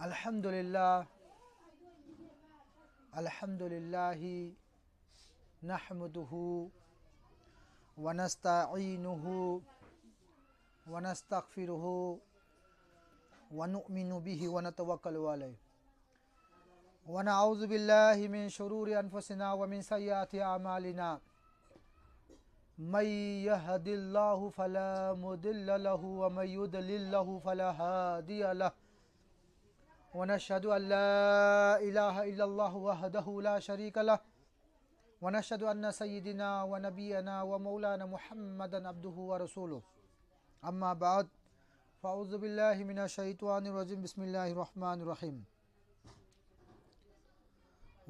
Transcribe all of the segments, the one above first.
अल्हम्दुलिल्लाह अल्हम्दुलिल्लाहि नहमदुहु व नस्तईनुहु व नस्तगफिरुहु व नुमिनु बिहि व नतवक्कलु अलैहि व नऊज़ु बिल्लाहि मिन शुरूरि अनफुसिना व मिन सय्यिआति अमालिना मय यहदिल्लाहु फला मुदिल्ल लहु व मय युद्लिल्हु फला हादिय लहु व नशहदु अल्ला इलाहा इल्लल्लाहु वहदहु ला शरीका लहु व नशहदु अन्ना सय्यिदना व नबियना व मौलाना मुहम्मदन अब्दुहु व रसूलुहु अम्मा बाद फ़अऊज़ु बिल्लाहि मिनश शैतानिर रजीम बिस्मिल्लाहिर रहमानिर रहीम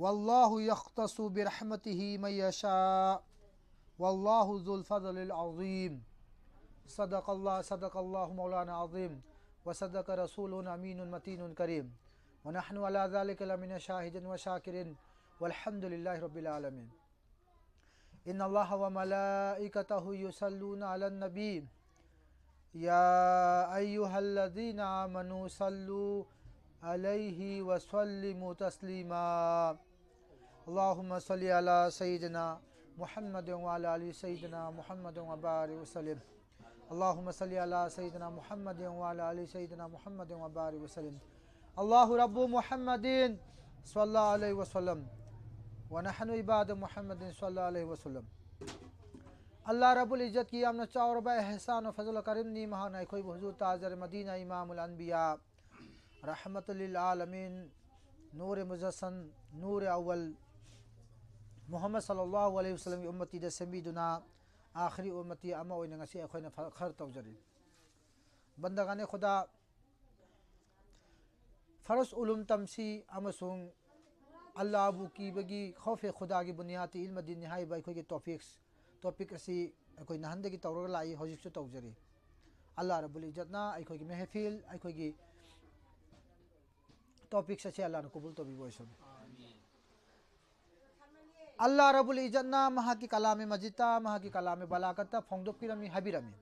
वल्लाहु यख्तसु बिरहमतिही मन यशा वल्लाहु ज़ुल फ़ज़लिल अज़ीम सदक़ल्लाहु मौलाना अज़ीम व सदक़ रसूलुन अमीनुन मतीनुन करीम व नहनु अला ज़ालिका लमिन शाहिदिन व शाकिरिन वल्हम्दुलिल्लाहि रब्बिल आलमीन। इन्नल्लाहा व मलाइकतहु युसल्लूना अलन नबी या अय्युहल्लज़ीना आमनू सल्लू अलैहि व सल्लिमू तस्लीमा अल्लाहुम्मा सल्लि अला सय्यिदिना मुहम्मद व अला आलि सय्यिदिना मुहम्मद व बारिक वसल्लिम अल्लाहुम्मा सल्लि अला सय्यिदिना मुहम्मद व अला आलि सय्यिदिना मुहम्मद व बारिक वसल्लिम अल्लाहु रब्बु मुहम्मदिन सल्लल्लाहु अलैहि वसल्लम व नहनु इबाद मुहम्मदिन सल्लल्लाहु अलैहि वसल्लम। अल्लाह रब्बुल इज्जत की आमना चावर बा एहसान व फजल करम नी महान है कोई हुजूर ताजर मदीना इमामुल अनबिया रहमतुल लिल आलमीन नूर मुजस्सन नूर अव्वल मोहम्मद सल्लल्लाहु अलैहि वसल्लम की उम्मती द समीदुना आखिरी उम्मती अमा ओइना ngasi अखोइना खर तौजरी बंदगाने खुदा फरस उलुम तमसी अमसुंग अल्लाह अबू की बगी खौफ खुदा की बुनियादी इल्म दिन निहाई बाई कोई के टॉपिक असी कोई नहंदे की तौर लाई हौजिक तौजरी अल्लाह रब्बुल इज्जत ना कोई की महफिल कोई की टॉपिक से अल्लाह ने कबूल तो भी वो सब अल्लाह रब्बुल इज्जत ना महा की कलाम मजिदा महा की कलाम बलागत फोंदो पिरमी हबिरमी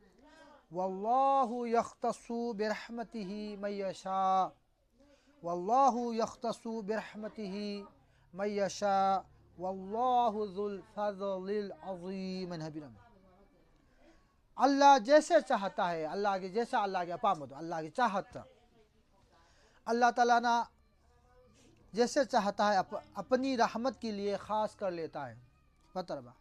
वल्लाहु यख्तसु बिरहमतिही मन यशा वल्लाहु यख्तसु बिरहमतिही मन यशा वल्लाहु ज़ुल फ़ज़लिल अज़ीम हबिरमी। अल्लाह जैसे चाहता है अल्लाह के जैसा अल्लाह के अपामद अल्लाह की चाहता अल्लाह ताला ना जैसे चाहता है अपनी रहमत के लिए ख़ास कर लेता है बतरबा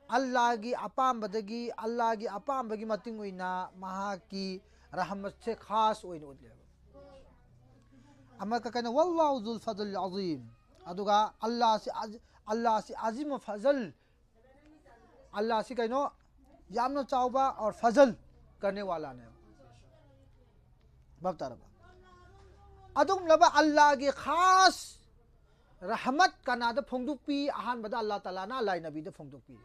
अल्लाह की अपाम बदगी मतिंग हुईना महा की रहमत से ख़ास हुईन उदले अमर का कहना वल्लाहु ज़ुल फ़ज़लिल अज़ीम अदुगा अल्लाह से अज़ीम फ़ज़ल अल्लाह से कहनो यामनो चावबा और फ़ज़ल करने वाला ने बतरबा अदुम लबा अल्लाह की ख़ास रहमत का नाद फोंदुपी आहान बदा अल्लाह ताला ना अल्लाह नबी दे फोंदुपी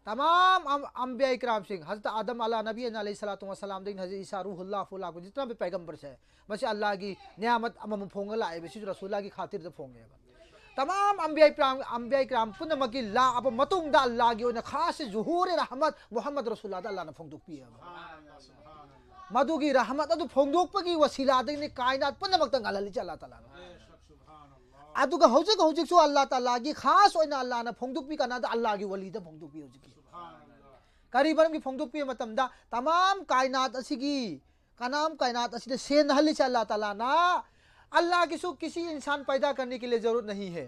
तमाम अंबिया इकराम सिंह हज़रत आदम अला नबी अलैहिस्सलातु वस्सलाम दिन हज़रत ईसा रूहुल्लाह फुल्लाह को जितना भी पैगंबर से बस अल्लाह की नियामत अमम फोंग लाए बस रसूलुल्लाह की खातिर दे फोंगे तमाम अंबिया इकराम पुनः की ला अब मतुंग दा अल्लाह की उन खास ज़ुहूर रहमत मोहम्मद रसूलुल्लाह दा अल्लाह ने फोंदुपी मधु की रहमत अदु फोंदुप की वसीला ने कायनात पुनः मक्तंग अल्लाह अल्लाह ताला अदुगा हौजिक सु अल्लाह ताला की खास ओइना अल्लाह ना फोंदुपी का ना अल्लाह की वली दा फोंदुपी हौजिक करीबन की फोंदुपी मतमदा तमाम कायनात असिगी कनाम कायनात असिदे सेन हली से अल्लाह ताला ना अल्लाह की सु किसी इंसान पैदा करने के लिए जरूरत नहीं है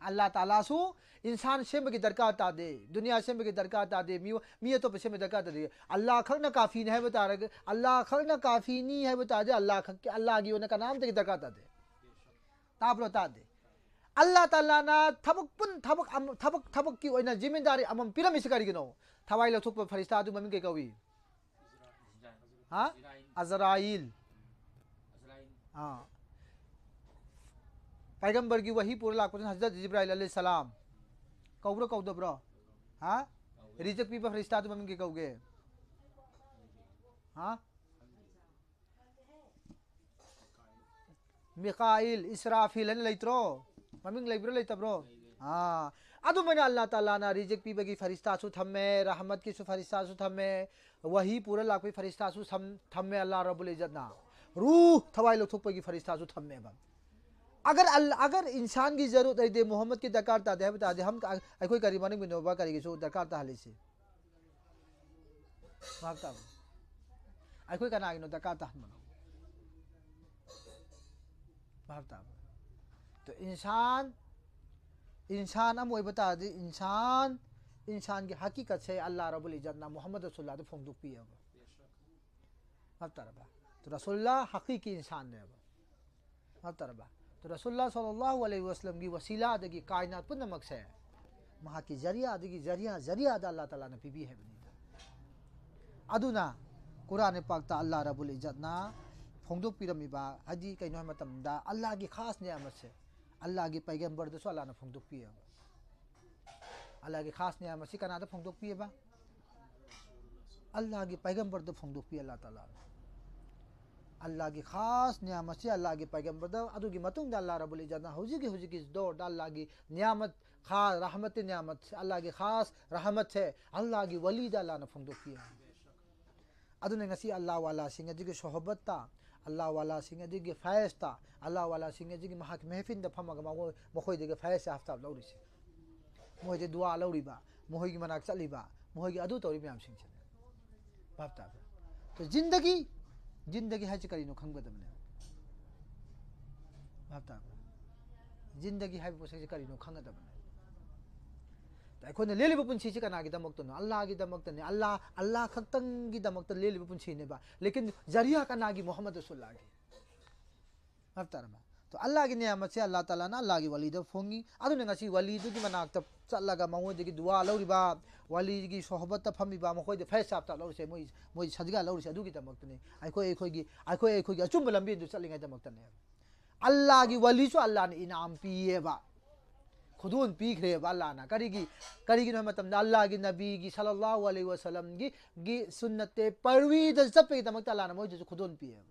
अल्लाह ताला सु इंसान से की दरकार ता दे दुनिया से की दरकार ता दे मिया तो पैसे में दरकार ता दे अल्लाह खल ना काफी है बता रहे अल्लाह खल ना काफी नहीं है बता दे अल्लाह की उनका नाम दे दरकार ता दे ताबता दे अल्लाह ताला ना थबक की ओइना जिम्मेदारी अमम पिरम इस करी गिनो थवाई लथुक पर फरिश्ता दु ममिन के कवी हां अज़राइल हां पैगंबर की वही पूरा लाख हज़रत जिब्राइल अलैहि सलाम कौदो ब्रो हां रिजक पी पर फरिश्ता दु ममिन के कहोगे हां मिकाइल इसराफिल ने लेत्रो ममिंग लेब्रो लेतब्रो हां अदु मैंने अल्लाह ताला ना रिजक पी बगी फरिश्ता सु थमे रहमत की सु फरिश्ता सु थमे वही पूरा लाख फरिश्ता सु थमे अल्लाह रब्बुल इज्जत ना रूह थवाई लौथोकपगी फरिश्तासु थम्मेबा अगर इंसान की जरूरत है दे मोहम्मद की दरकार तादे बता दे हम अखोई करी मानिंग बिनोबा करी सो दरकार ता हलिसे भागता अखोई कनागिनो दरकार ता हम भागता तो इंसान अमोय बता दे इंसान की हकीकत से अल्लाह रब्बुल इज्जत ना मोहम्मद रसूलुल्लाह तो फोंदुक पी अब भागता तो रसूलुल्लाह हकीकी इंसान ने अब भागता तो रसूलुल्लाह सल्लल्लाहु अलैहि वसल्लम की वसीला दगी कायनात पुनमक से महा की जरिया दगी जरिया दा अल्लाह ताला ने पीबी है बनी अदुना कुरान पाक ता अल्लाह रब्बुल इज्जत ना फोंदुक पिरमिबा हदी कइनो मतमदा अल्लाह की खास नियामत से अल्लाह की पैगंबर दसो अल्लाह ने फोंदुक पिया अल्लाह की खास नियामत से कना दा फोंदुक पियबा अल्लाह की पैगंबर द फोंदुक पिया अल्लाह ताला अल्लाह की खास नियामत से अल्लाह के पैगंबर दा अदुगी मतुंग दा अल्लाह रब्बुल इज्जत ना हुजी दौर दा अल्लाह की नियामत खास रहमत नियामत से अल्लाह की खास रहमत है अल्लाह की वली दा अल्लाह ने फोंदुक पिया अदुने ngasi अल्लाह वाला सिंह जी की सोहबत ता अल्लाह वाला सिंह जी की फैज ता अल्लाह वाला सिंह जी की महक महफिल दा फमग मखोय दे फैज हफ्ता लौरिसे मोय दे दुआ लौरिबा मोय की मनाक चलीबा मोय की अदु तौरी म्याम सिंह भाबता तो जिंदगी है करीनो खंगदमने भाबता जिंदगी है पोसे करीनो खंगदमने अखोने लेलिबा पुंसी से कना की दमक तो अल्लाह की दमक तो अल्लाह खतंग की दमक तो लेलिबा पुंसी ने बा लेकिन जरिया कना की मोहम्मद रसूलुल्लाह की भाबता तो अल्लाह की नियामत से अल्लाह ताला ना अल्लाह की वली द फोंगी अदुने ngasi वली दु की मनाक त चलगा मंगो दे की दुआ लौरिबा वली की सोहबत त फमीबा मखोय दे फैस साफ ता लौरिसे मोय सदगा लौरिसे अदु की दमक तो ने अखोय की अचुम लंबी दु चलिंगा दमक तो ने अल्लाह की वली सो अल्लाह ने इनाम पिएबा खुदून पीख रहे अल्लाह ना करीगी न मतलब अल्लाह की नबी की सल्लल्लाहु अलैहि वसल्लम की सुन्नते परवी द सब के दमक अल्लाह ने मोय जो खुदून पिए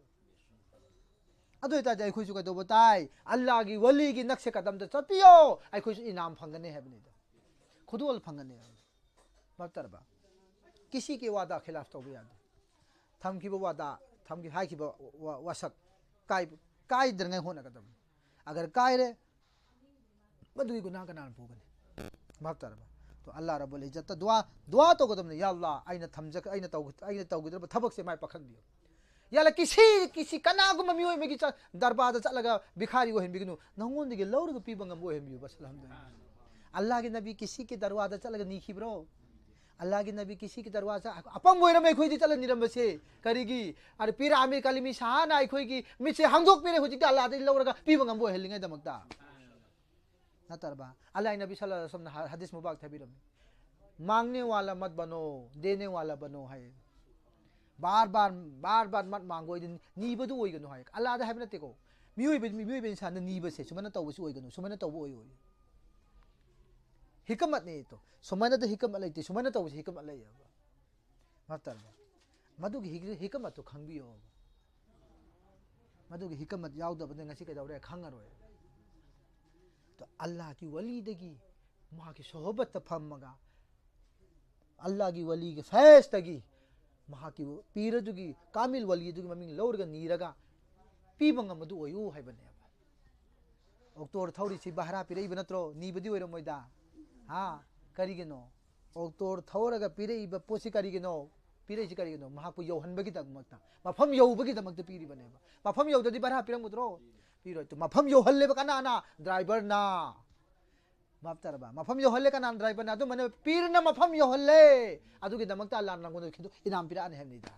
अदो इता जाय खुजु का दो बताए अल्लाह की वली की नक्शे कदम तो चपियो आई खुज इनाम फंगने है बने खुदोल फंगने बतरबा किसी के वादा खिलाफ तो याद थम की वादा थम की हाई की वसक काय दरंगे होना कदम अगर काय रे बदुई गुनाह का नाम पोगने बतरबा तो अल्लाह रब्बुल इज्जत दुआ तो कदम ने या अल्लाह आइना थमजक आइना तौगिद्र थबक से माय पखन दियो याला किसी कनागुम मियोय मेगी दरबार चलगा भिखारी हो हेंबिगनु नंगोन दिगे लौरग पीबंगम हो हेंबियो बस अल्हम्दुलिल्लाह अल्लाह के नबी किसी के दरवाजा चलगा नीखिब्रो अल्लाह के नबी किसी के दरवाजा अपंग मोइरम ए खोइदि चल निरम बसे करिगी अरे पीर आमिर कलिमी सहाना आई खोइगी मिसे हंगदोक पिरे होजि अल्लाह दे लौरगा पीबंगम हो हेलिंगे दमकता नतरबा अल्लाह नबी सल्लल्लाहु अलैहि वसल्लम हदीस मुबारक थबिरम मांगने वाला मत बनो देने वाला बनो है बार बार मत मांगो नीबदु ओइगनो हाय अल्लाह दा हैबन तेको मियोय इंसान नीबसे सुमन तौबसु ओइगनो सुमन तौबो ओइ हिकमत ने तो सुमन द हिकमत लेते सुमन तौबसु हिकमत ले मातर मदुगी हिकमत तो खंबियो मदुगी हिकमत यावदबने ngasi कदौरे खंगरोय तो अल्लाह की वली दगी मां की सोहबत फमगा अल्लाह की वली के फैस तगी महा की पीर दुगी कामिल वली दुगी ममिंग लौरगा नीरगा पीबंगम मदु ओयो हाइबने ओक्टोर थौरी सी बहरा पिरई बनत्रो नीबदी ओइरो मोइदा हा करिगेनो ओक्टोर थौरगा पिरई ब पोसी करिगेनो पिरई सी करिगेनो महा पु यौहनबगी दमकता मफम यौबगी दमकता पीरी बने मफम यौददी बहरा पिरंगुद्रो पीरो तो मफम यौहल्ले बकना ना ड्राइवर ना माफतरबा मफम योहल्ले का नाम ड्राइवर ना तो मने पीर ना मफम योहल्ले अदु की दमकता अल्लाह ना गुनो खिदो इनाम पिरा ने हमनी दा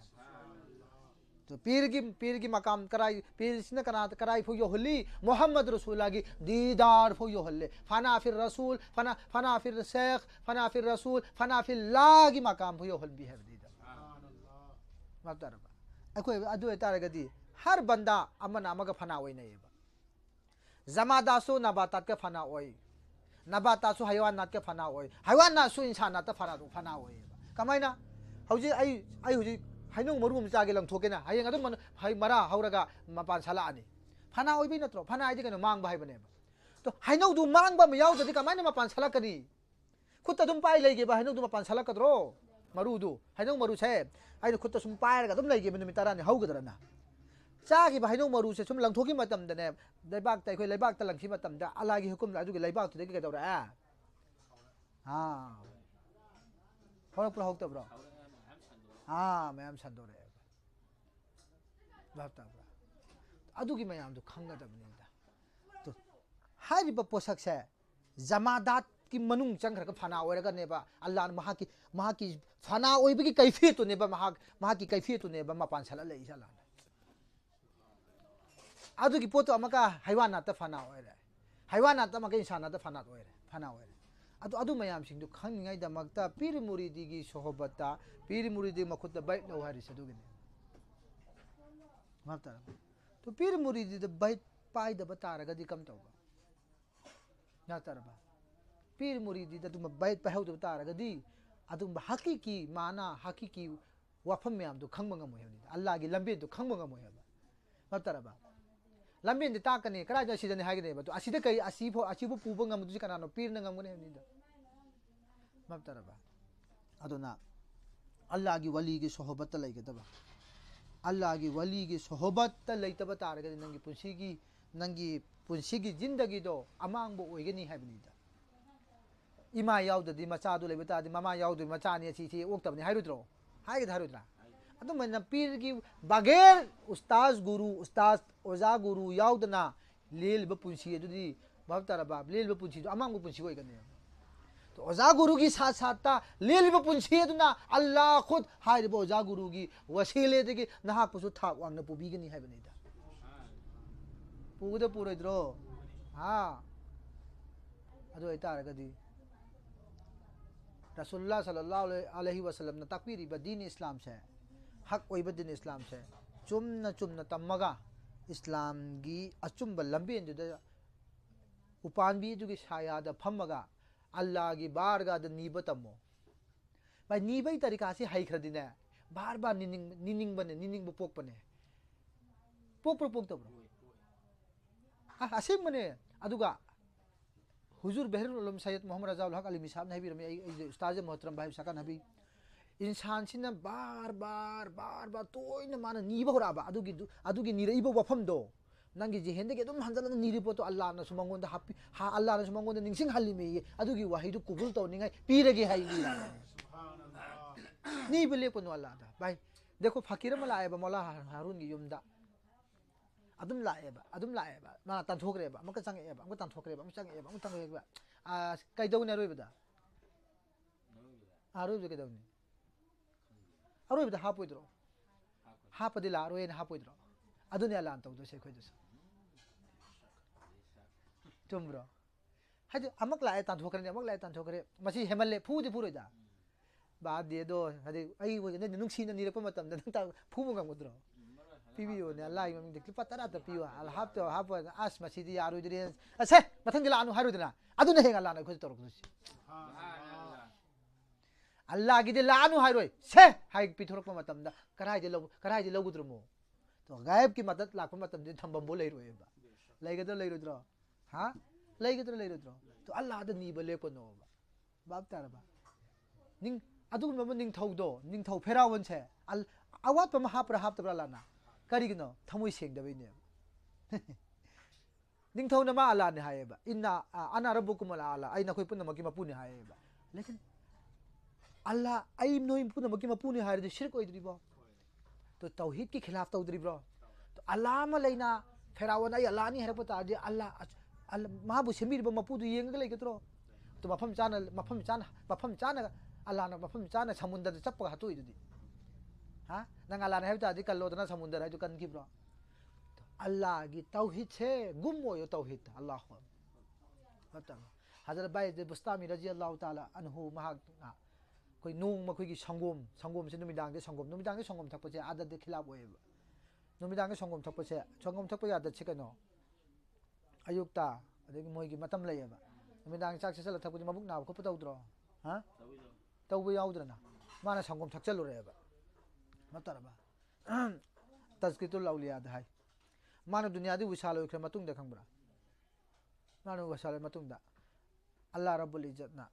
तो पीर की मकाम कराई पीर ने कराई फो योहल्ली मोहम्मद रसूलुल्लाह की दीदार फो योहल्ले फना फिर रसूल फना फिर शेख फना फिर रसूल फना फिर ला की मकाम फो योहल भी है दीदा माफतरबा अखोय अदु एतारगदी हर बंदा अमन अमग फना ओइ नै जमादासो नबातात के फना ओइ नबातासु हायवानात के फना ओइ हायवानासु इंसानात फना ओइ कमाइना हौजी आई हौजी हाइनुं मरुम जागे लंथोकेना हायें अदुम हाय मरा हौरगा मपान सलानी फना ओइबि नत्रो फना आइदि कनो मांग बाहाय बने तो हाइनौ दु मांग बा मयाव ददि कमाइना मपान सलाकनी खुत्ता दुम पाइ लैगे बा हाइनौ दु मपान सलाकद्रो मरुदु हाइनौ मरु छे आइदि खुत्ता सुम पायरगा दुम लैगे बने मितारानी हौगदरना चागी भाइनो मरु से सुम लंथोकी मतम दने लेबाक त अखोय लेबाक त लंखी मतम दा अल्लाह की हुकुम अदुगी लेबाक तुदे के दौरा हां होर पुरा होत ब्रो हां मैम संदोरे बात ता अदुगी मैम दु खंगा दबनिदा तो हारिबा पोसक से जमादात की मनुंग चंखर का फना ओरगा नेबा अल्लाह महा की फना ओइबगी कैफियत तो नेबा महा की कैफियत तो नेबा मपान सला ले इसाला अदुगी पोतो अमका हैवानात फना ओइरे हैवानात अमका इंसानात फना ओइरे अदु मयाम सिंग दु खंनिङै दमकता पीर मुरीदी की सोहबता पीर मुरीदी मखुत बैठ लो हारिस अदुगी माता तो पीर मुरीदी द बैठ पाइ द बतारगदी कम तौबा ना तरबा पीर मुरीदी द तुम बैठ पहौ द बतारगदी अदुम हकीकी माना हकीकी वफम म्याम दु खंग मंगम होयनि अल्लाह की लंबे दु खंग मंगम होयबा मातरबा लंबे द ताकने करा ज सीजन हागने बा तो असिद कई असिबो पुबो ngam दु कनानो पीर न ngam ने नि द मातरबा अदुना अल्लाह की वली की सोहबत लैगदबा अल्लाह की वली की सोहबत लैतब तारगदी नंगी पुंसी की जिंदगी दो अमांग बो ओइगनी हैबनिदा इमा याउददी मचा दु लेबता दि ममा याउदु मचा ने ची ओक्तबनि हाइरुद्रो हाइगे धारुद्रा अदुम मन पीर की बगैर उस्ताद गुरु उस्ताद ओजा गुरु याउदना लेल ब पुंसी दुदी भवतारा बाप लेल ब पुंसी दो अमांग बो पुंसी ओइगने तो ओजा गुरु की साथ साथ लेल ब पुंसी दुना अल्लाह खुद हाइरबो ओजा गुरु की वसीले दगी नहा पुसु थाक वांगना पुबीगनी हैबनिदा पुगदे पुरोइद्रो हां अदु ऐतारगदी रसूलुल्लाह सल्लल्लाहु अलैहि वसल्लम न ताकपीरी दीन इस्लाम से हक ओइब दीन इस्लाम से चुमना तमगा इस्लाम की अचुंब लंबे उपानबी जुगी सायाद फमगा अल्लाह की बारगा द नीब तमो भाई नीबई तरीका से हाइखरदिने बार बार निनिंग पोकपने पोकतब्रो असेम मने अदुगा हुजूर बहरुल उलम सैयद मोहम्मद रजाउल हक अली मिसाब नबी रमे उस्ताद मोहतरम भाई सका नबी इंसान सिना बार बार तोइन मान नीब होराबा अदुगी निरइबो वफम दो नंगी जेहेंदे के तुम हंजल निरिपो तो अल्लाह न सुमंगोन द हापी हा अल्लाह न सुमंगोन द निंगसिंग हल्ली में अदुगी वाहिदु कुबुल तो निंgai पीरगे हाई नी नी बले को अल्लाह दा भाई देखो फकीर मलाएबा मौला हारून की युमदा अदुम लाएबा मा तांथोकरेबा मक चंगेबा मक तांथोकरेबा मक चंगेबा मक तांगेबा आ कैदौने रोइबदा आरोइबदा कैदौने अरोइबदा हापोइद्रो हापदि लारोइन हापोइद्रो अदुने अल्लाह तौदो से खोइदो चुमब्रो हाजे अमक लाए तांथोकरे मसी हेमल्ले फूदि फुरोइदा बाद देदो हाजे आई वजने नुंगसीना निरप मतम ता फूबो गंगुद्रो पिबियो ने अल्लाह ममिंग दे क्लिप तरा त पियो अल हाप आस मसीदी यारुद्रे असे मथंग लानु हारुदना अदुने हेंग अल्लाह न खोज तोरकुस अल्लाह की दे लानु हारोय से हाइ पिथोरप मतम दा कराइ दे लौगुद्रमो तो गायब की मदद लाख मतम दे थंबम बो लेरोयबा लेगदो हां लेगदो तो अल्लाह द नीब लेको नो बाप तारबा निंग अदुग मम निंग थौदो निंग थौ फेरावन से अवात पम हाप्रा हाप्तब्रा लाना करिगनो थमोय सेंगदबैने निंग थौ नमा अल्लाह ने हायबा इन्ना अना रब्बुकुम अला आई नखोय पुनमकी मपुने हायबा लेकिन अल्लाह आई नोय पुनमकी मपुने हायदि शिरक ओइद्रिबो तो तौहीद के खिलाफ तौद्रिब्रो तो अल्लाह म लेना फेरावन आई अल्लाह नि हेरप तादि अल्लाह महाबु सेमिरबो मपुदु येंगग लेगत्रो तो मफम चाना अल्लाह न मफम चाना समुद्र चप्पा हतोइदि हां नंग अल्लाह ने हेबता दि कल्लोदना समुद्र है जो कन की ब्रो तो अल्लाह की तौहीद से गुम होयो तौहीद अल्लाह बता हजरत बाय बुस्तामी रजी अल्लाह ताला अनहु महाक कोई नोंग मखोई की संगोम से नुमिदांग दे संगोम थकप से आदत दे खिलाफ होएबा नुमिदांग दे संगोम थकप आदत से कनो अयुक्ता अदगी मोई की मतम लेयबा नुमिदांग चाक से चल थकप मबुक नाव खप तौद्रो हां तौबो याउद्रना माना संगोम थकचल रेबा मतरबा तज़कियतुल औलिया हाय माना दुनिया दी विशाल होइख्रे मतुंग दे खंबरा माना विशाल मतुंग दा अल्लाह रब्बुल इज्जत ना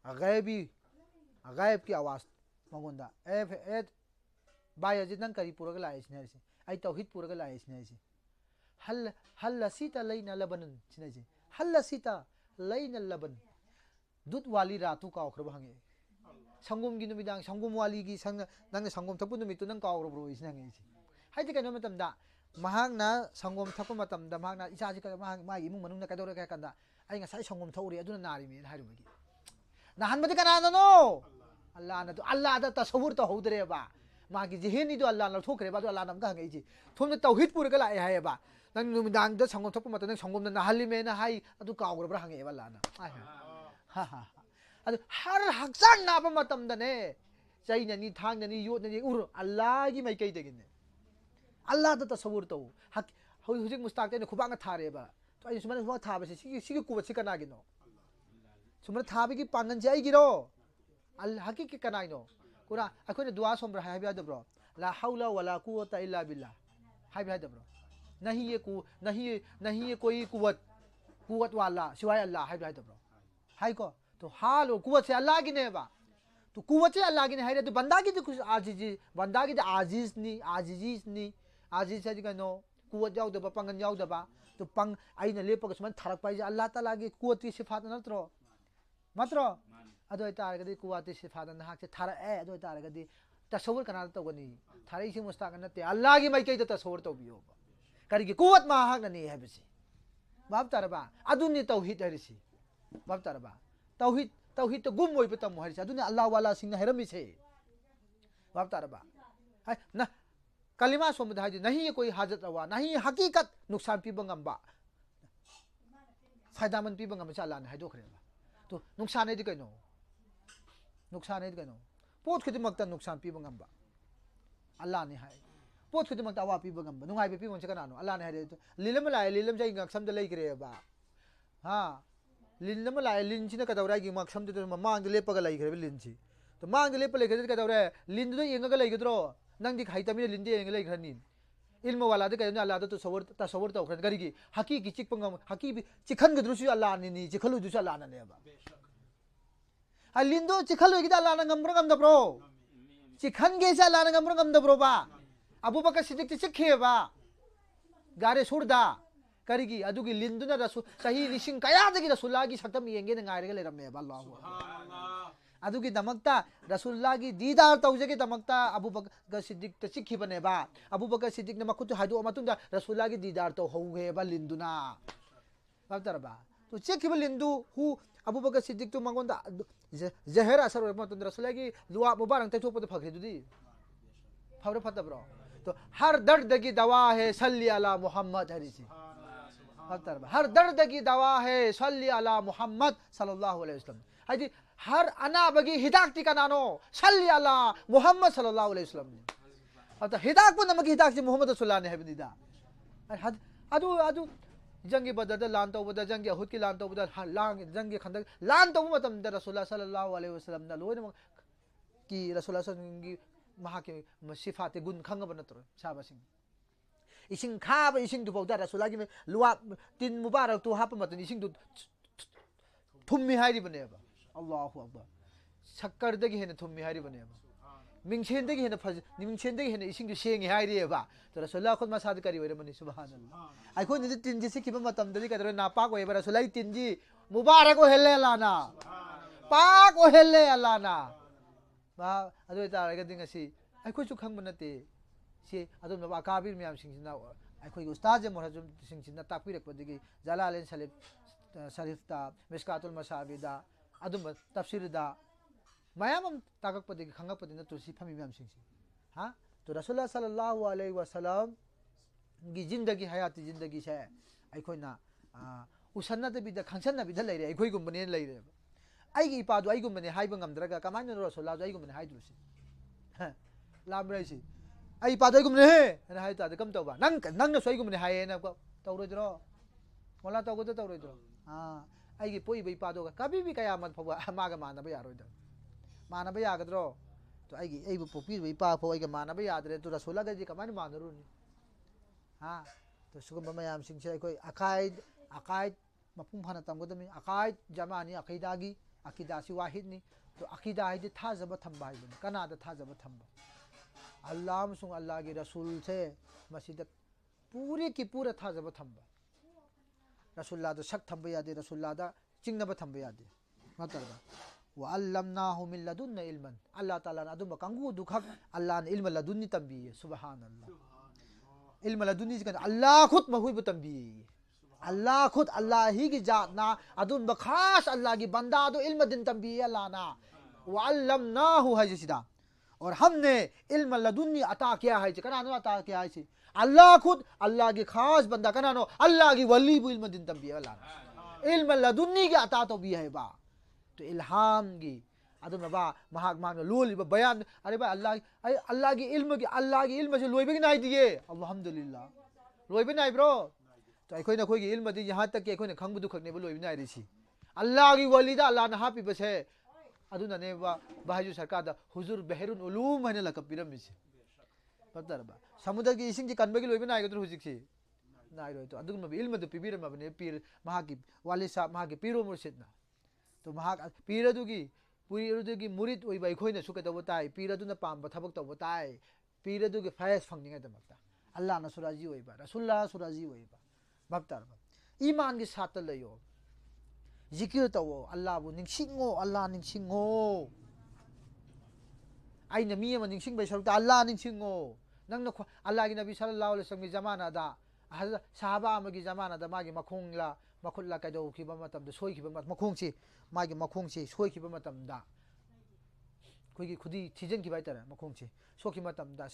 गायब की आवाज मंगोंदा ए बाय अजित नंग करी पुरग लाइस ने ai tauhid pura ga lai sine ji hal sita laina laban sine ji hal sita laina laban dut wali ratu ka khra bhange sangum gi numidang sangum wali gi sang nang sangum thapun numit tu nang ka khra bro isna ngi ji hai ti kaino matam da mahang na sangum thapun matam da mahang na isa ji ka mahang ma imung manung na ka dor ka kan da ai nga sai sangum thori aduna nari mi hai ru gi na han madi kana no Allah da tasawur to hodre ba ma gi jiheni do Allah na thokre ba do Allah nam ka ngai ji thom da tauhid pur ga lai hai ba nang numidang da sangum thapun matam nang sangum na halli me na hai adu ka khra bra hange ba la na ha अदु हर हक्सान नाप मतम दने चाहिए थांग ननी vote ननी उर अल्लाह की माइकई देगिने अल्लाह the तसव्वुर तो हक हुजिक मुस्ताक ने खुबांग थारे बा तो आई सुमन हुआ था बसे सिगी कुबत सिका नागिनो सुमन थाबे की पांगन जाई गिरो अल्लाह की कनाइनो कुरा अखोने दुआ सोमब्रा हाय बिया दब्रो ला हौला वला कुवता इल्ला बिल्लाह हाय बिया दब्रो नहीं ये कोई कुवत वाला सिवाय अल्लाह हाय बिया दब्रो हाय को तो हालो कुवत से अल्लाह की ने बा तो कुवत से अल्लाह की ने है तो बंदा की तो कुछ आजीजी बंदा की तो आजीज है जी नो कुवत जाओ दबा पंगन जाओ दबा तो पंग आई ने लेपक सुमन थरक पाई अल्लाह ताला की कुवत की सिफात नत्रो मात्रो अदो तारगदी कुवत की सिफात न हाक से थर ए अदो तारगदी तसव्वुर कना तो गनी थारे से मुस्ताक नते अल्लाह की माइकई तो तसव्वुर तो बियो करी की कुवत मा हाक नहीं है बिसी बाप तरबा अदुनी तौहीद हरिसी बाप तरबा तौहीद तो गुम होई पतम हरिसा दुने अल्लाह वाला सिंह हैरमी छे बाप तारबा है ना कलिमा सोमदा है नहीं कोई हाजत अवा नहीं हकीकत नुकसान पी बंगम्बा फायदामन पी बंगम अल्लाह ने हाइदोखरे तो नुकसान है कइनो पोत खदिमक्ता नुकसान पी बंगम्बा अल्लाह ने हाय पोत खदिमक्ता अवा पी बंगम्बा नुंगाई पी बंग कनानो अल्लाह ने हाय तो लिलम लाय लिलम जाई गक्सम द लेग्रे बा हां लिन नम लाय लिन चिना कदौरा गी मक्सम दे मांग दे लेपगा लाइग्रे लिन छि तो मांग दे लेप लेग्रे कदौरा लिन दो येंगा लाइगद्रो नंग दि खाइता मी लिन दे येंगा लाइग्रनि इल्म वाला दे कयना अल्लाह तो तसव्वुर तो खन करी की हकी की चिकपंगम हकी चिखन गद्रुसु अल्लाह नि चिखलु दुसु अल्लाह ने बा आ लिन दो चिखलु गी अल्लाह न गम्ब्र गम दब्रो चिखन गे से अल्लाह न गम्ब्र गम दब्रो बा अबू बकर सिद्दीक चिखे बा गारे सुरदा करीगी अदुगी लिंदुना रसू सही लिशिंग कयादगी रसूलुल्लाह की सकतम येंगे न गायरगे लेरमे अल्लाह अदुगी दमकता रसूलुल्लाह की दीदार तौजे के दमकता अबू बकर सिद्दीक त चिखि बने बा अबू बकर सिद्दीक ने मखुत हादो मतुंदा रसूलुल्लाह की दीदार तो होगे बा लिंदुना बाबतरबा तो चिखि बा लिंदु हु अबू बकर सिद्दीक तो मंगोंदा जहर असर मतुंदा रसूलुल्लाह की दुआ मुबारक ते थोपद फखरे दुदी फवरे फतब्रो तो हर दर्द की दवा है सल्ली अला मोहम्मद हरिसी हर दर्द की दवा है सल्ली अला मोहम्मद सल्लल्लाहु अलैहि वसल्लम हाजी हर अनाबगी हिदायत का नानो सल्ली अला मोहम्मद सल्लल्लाहु अलैहि वसल्लम अतः हिदायत को नमक हिदायत से मोहम्मद सल्लल्लाहु अलैहि वसल्लम अदु जंगी बदद लान तो बदद जंगी अहुद की लान तो बदद लांग जंगी खंदक लान तो मतम द रसूलुल्लाह सल्लल्लाहु अलैहि वसल्लम न लोन की रसूलुल्लाह सल्लल्लाहु की महा के सिफात गुण खंगब नत्र साबसिंग इसिंग खाब इसिंग दु बौदा रसूलुल्लाह की लुआ तीन मुबारक तो हाप मतन इसिंग दु थुम्मी हारी बनेबा अल्लाहु अकबर शक्कर दगी हेन थुम्मी हारी बनेबा मिंगसेन दगी हेन फज मिंगसेन दगी हेन इसिंग दु सेंगे हारीबा तो रसूलुल्लाह खुद मसाद करी वरे मनी सुभानअल्लाह आइखो नि तीन जी सिखिबा मतम दली कदर नापाक होइबा रसूलुल्लाह तीन जी मुबारक हो हेले लाना पाक हो हेले लाना बा अदु तारगा दिंगसी आइखो सु खंग बनते से अदुम नबा काबिर म्याम सिंगना अखोई उस्ताद मोहजम सिंगना ताकपिरकपदगी जलालेन शरीफता मिस्कातुल मसाबिदा अदुम तफसीरदा मयाम ताकपदगी खंगपदिन तुसी फमी म्याम सिंगसी हां तो रसूलुल्लाह सल्लल्लाहु अलैहि वसल्लम की जिंदगी हयाती जिंदगी से अखोइना उसन्ना बिदा खंसन्ना बिदा लेरे अखोई गुमने लेरे आइगी इपादु आइगु मने हाइबा ngамद्रगा कमाइन रसूलुल्लाह आइगु मने हाइदुसी लामराइसी आई पादो गुमने है हाय ता कम तौबा नंग न सोई गुमने हाय ना को तौरोजरो मोला तौगो तो तौरोजरो हां आइगी पोई बई पादो कभी भी कयामत फवा मागा मानबा यारोइद मानबा यागद्रो तो आइगी एबु पोपी बई पा फो आइगा मानबा यादरे तो रसूला गजी कमाइन मानरुनी हां तो सुगम मयाम सिंह से कोई अकायद मपुम फाना तमगदमी अकायद जमानी अकीदागी अकीदासी वाहिद नि तो अकीदा है थाजब थंबा है कनादा थाजब थंबा अल्लाह अमसुंग अल्लाह की रसूल से मसीद पूरे की पूरा थाजब थंबा रसूलुल्लाह दा शक थंबा यादे रसूलुल्लाह दा चिंगनब थंबा यादे मतलब व अल्लमनाहु मिन लदुन्ना इल्मन अल्लाह ताला ना अदुम कंगु दुखक अल्लाह ने इल्म लदुन्नी तंबी सुभान अल्लाह इल्म लदुन्नी का अल्लाह खुद महुब तंबी अल्लाह खुद अल्लाह ही की जात ना अदुम खास अल्लाह की बंदा दो इल्म दिन तंबी अल्लाह ना व अल्लमनाहु हजसिदा और हमने इल्म लदुन्नी अता किया है कनानो अता किया है अल्लाह खुद अल्लाह की खास बंदा कनानो अल्लाह की वली इल्म दिन तंबी अल्लाह इल्म लदुन्नी की अता तो भी है बा तो इल्हाम की अदुम बा महाग मान लोल बयान अरे बा अल्लाह की इल्म से लोइबे की नाई दिए अल्हम्दुलिल्लाह लोइबे नाई ब्रो तो अखोई नखोई की इल्म दी यहां तक के अखोई ने खंग दुख ने लोइबे नाई रिसी अल्लाह की वलीदा अल्लाह ने हापी बसे अदुना ने बा बाजू सरकार दा हुजूर बहरुल उलूम हने लकबिरमिसे पतर बा समुद्र की इसिंग की कनबे की लोइबे नाई गदर हुजिकसी नाई रो तो अदुम इल्म दो पिबिर मबने पीर महा की वाली साहब महा की पीरो मुर्शिदना तो महाग पीरदुगी पीरदुगी मुरिद ओइबा अखोइना सुकदब ताई पीरदुना पाम थबक तब ताई पीरदुगी फैस फंगनिंग दमकता अल्लाह ना सुराजी ओइबा रसूलुल्लाह सुराजी ओइबा भक्तर ईमान के साथ लयो जिकिर तवो अल्लाह बु निंगसिंगो अल्लाह निंगसिंगो आइना मी अमा निंगसिंग बै सरुता अल्लाह निंगसिंगो नंगना अल्लाह की नबी सल्लल्लाहु अलैहि वसल्लम की जमाना दा साहबा अमगी जमाना दा मागी मखोंगला मखुल्ला कैदौखिबा मतमदा सोइखिबा मखोंगसी मागी मखोंगसी सोइखिबा मतमदा कोई की खुदी थिजनखिबा हाइतारे मखोंगसी सोखि मतमदा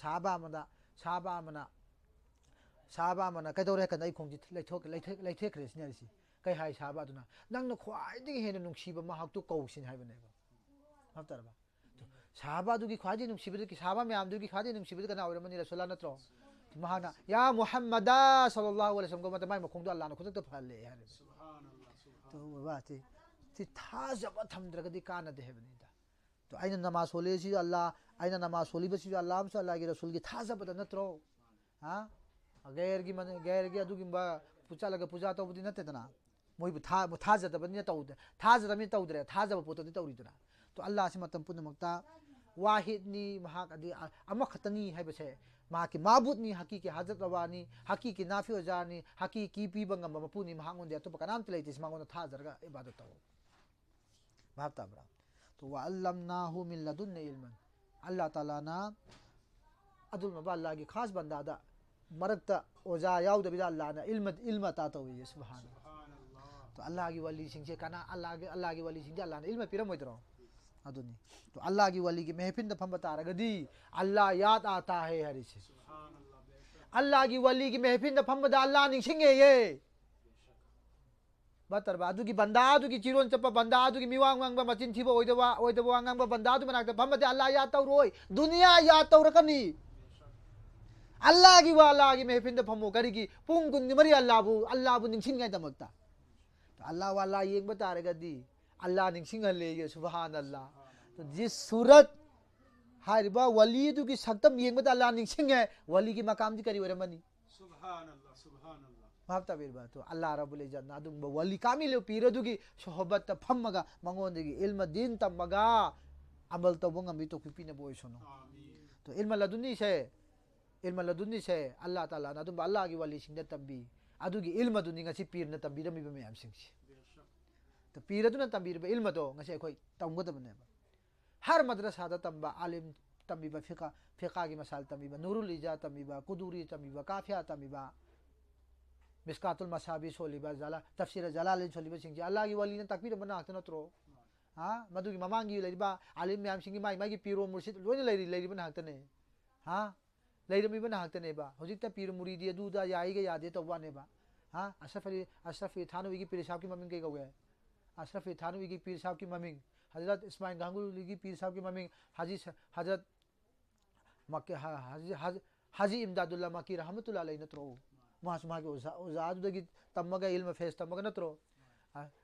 साहबा मना कैदौरे कन आई खोंगजी लेथेखरे सिनारिसी कई हाई साहबा दुना नंगना ख्वाइदगी हेन नुंगसिबा महक्तु कौसिन हाइबनेबा हफ्तारबा तो साहबा दुगी ख्वाइदगी नुंगसिबा की साहबा म्याम दुगी ख्वाइदगी नुंगसिबा कना औरमनि रसूलुल्लाह नत्रो महाना या मुहम्मदा सल्लल्लाहु अलैहि वसल्लम को मतलब मखोंगदो अल्लाह ने खुद तो फले है सुभान अल्लाह तो बात थी थाजब थमद्रगदी काना दे हेबनिदा तो आइना नमाज सोले सी अल्लाह आइना नमाज सोली बसी अल्लाह हम अल्लाह की रसूल की थाजब नत्रो हां गैर की अदुगी बा पूजा लगा पूजा तो बुदी नते तना मोई थाजद बनी तौदे थाजद मी तौदरे थाजब पोतो तौरीदना तो अल्लाह से मतम पुनमक्ता वाहिदनी महाकदी अमखतनी है बसे माकी माबूदनी हकीकी हजरत रवानी हकीकी नाफी वजानी हकीकी पीबंगम मपुनी महांगोंदे तो बकनाम तलेतिस मांगोन थाजरगा इबादत तो भावता बरा तो व अल्लमनाहु मिन लदुन्ना इल्मन अल्लाह ताला ना अदुल मबा अल्लाह की खास बंदा दा मरकता ओजा याउदबिदा अल्लाह ना इल्म ता तो ये सुभान अल्लाह तो अल्लाह की वली सिंह से कना अल्लाह की वली सिंह अल्लाह ने इल्म पिरम होइतरो अदुनी तो अल्लाह की वली की महफिल द फम बता रगदी अल्लाह याद आता है हरि से अल्लाह की वली की महफिल द फम द अल्लाह निंगसिंगे ये बतर बादू की बंदादू की चिरोन चप्पा बंदादू की मिवांग वांग बा मचिन थिबो ओइदबा वांग बा बंदादू मनाक फम द अल्लाह याद तौ रोय दुनिया याद तौ रकनी अल्लाह की वाला की महफिल द फमो करी की पुंग कुन मरी अल्लाह बु निंगसिंगे दमकता तो अल्लाह वाला ये बता रगदी अल्लाह निंगसिंग ले ये सुभान अल्लाह तो जिस सूरत हारिबा वली दु की सक्तम येंगबदा अल्लाह निंगसिंग है वली की मकाम दी करी वरमनी सुभान अल्लाह भावता बिरबा तो अल्लाह रब्बुल इज्जत ना दुम वली कामिल पीरदु की सोहबत फमगा मंगोंदगी इल्म दिन तमगा अमल तो बंगमी तो पिने बोय सुनो तो इल्म लदुन्नी से अल्लाह ताला ना दुम अल्लाह की वली सिंग तंबी अदुगी इल्म दुनी ngasi पीर न तंबी रमी बम सिंग तो पीर दुना तंबी इल्म तो ngasi कोई तंगदबने हर मदरसा दा तंबा आलिम तंबीबा फिका की मसाल तंबीबा नूरुल इजा तंबीबा कुदूरी तंबीबा काफिया तंबीबा मिस्कातुल मसाबी सोलीबा जला तफसीर जलालिन सोलीबा सिंह अल्लाह की वली ने तकबीर बना हतन त्रो हां मदुगी ममांगी लेबा आलिम म्याम सिंह माई की पीरो मुर्शिद लोने लेरी बना हतने हां लेरमी बना हतने बा होजिक पीर मुरीदी दुदा याई के यादे तो वाने बा हां अशरफ थानवी की पीर साहब की ममिंग के गवे अशरफ थानवी की पीर साहब की ममिंग हजरत इस्माइल गांगुली की पीर साहब की ममिंग हजरत मक्के हाजी इमदादुल्लाह मक्की रहमतुल्लाह अलैहि नत्रो मासमा के ओजादुदगी तम्मगा इल्म फेस तम्मगा नत्रो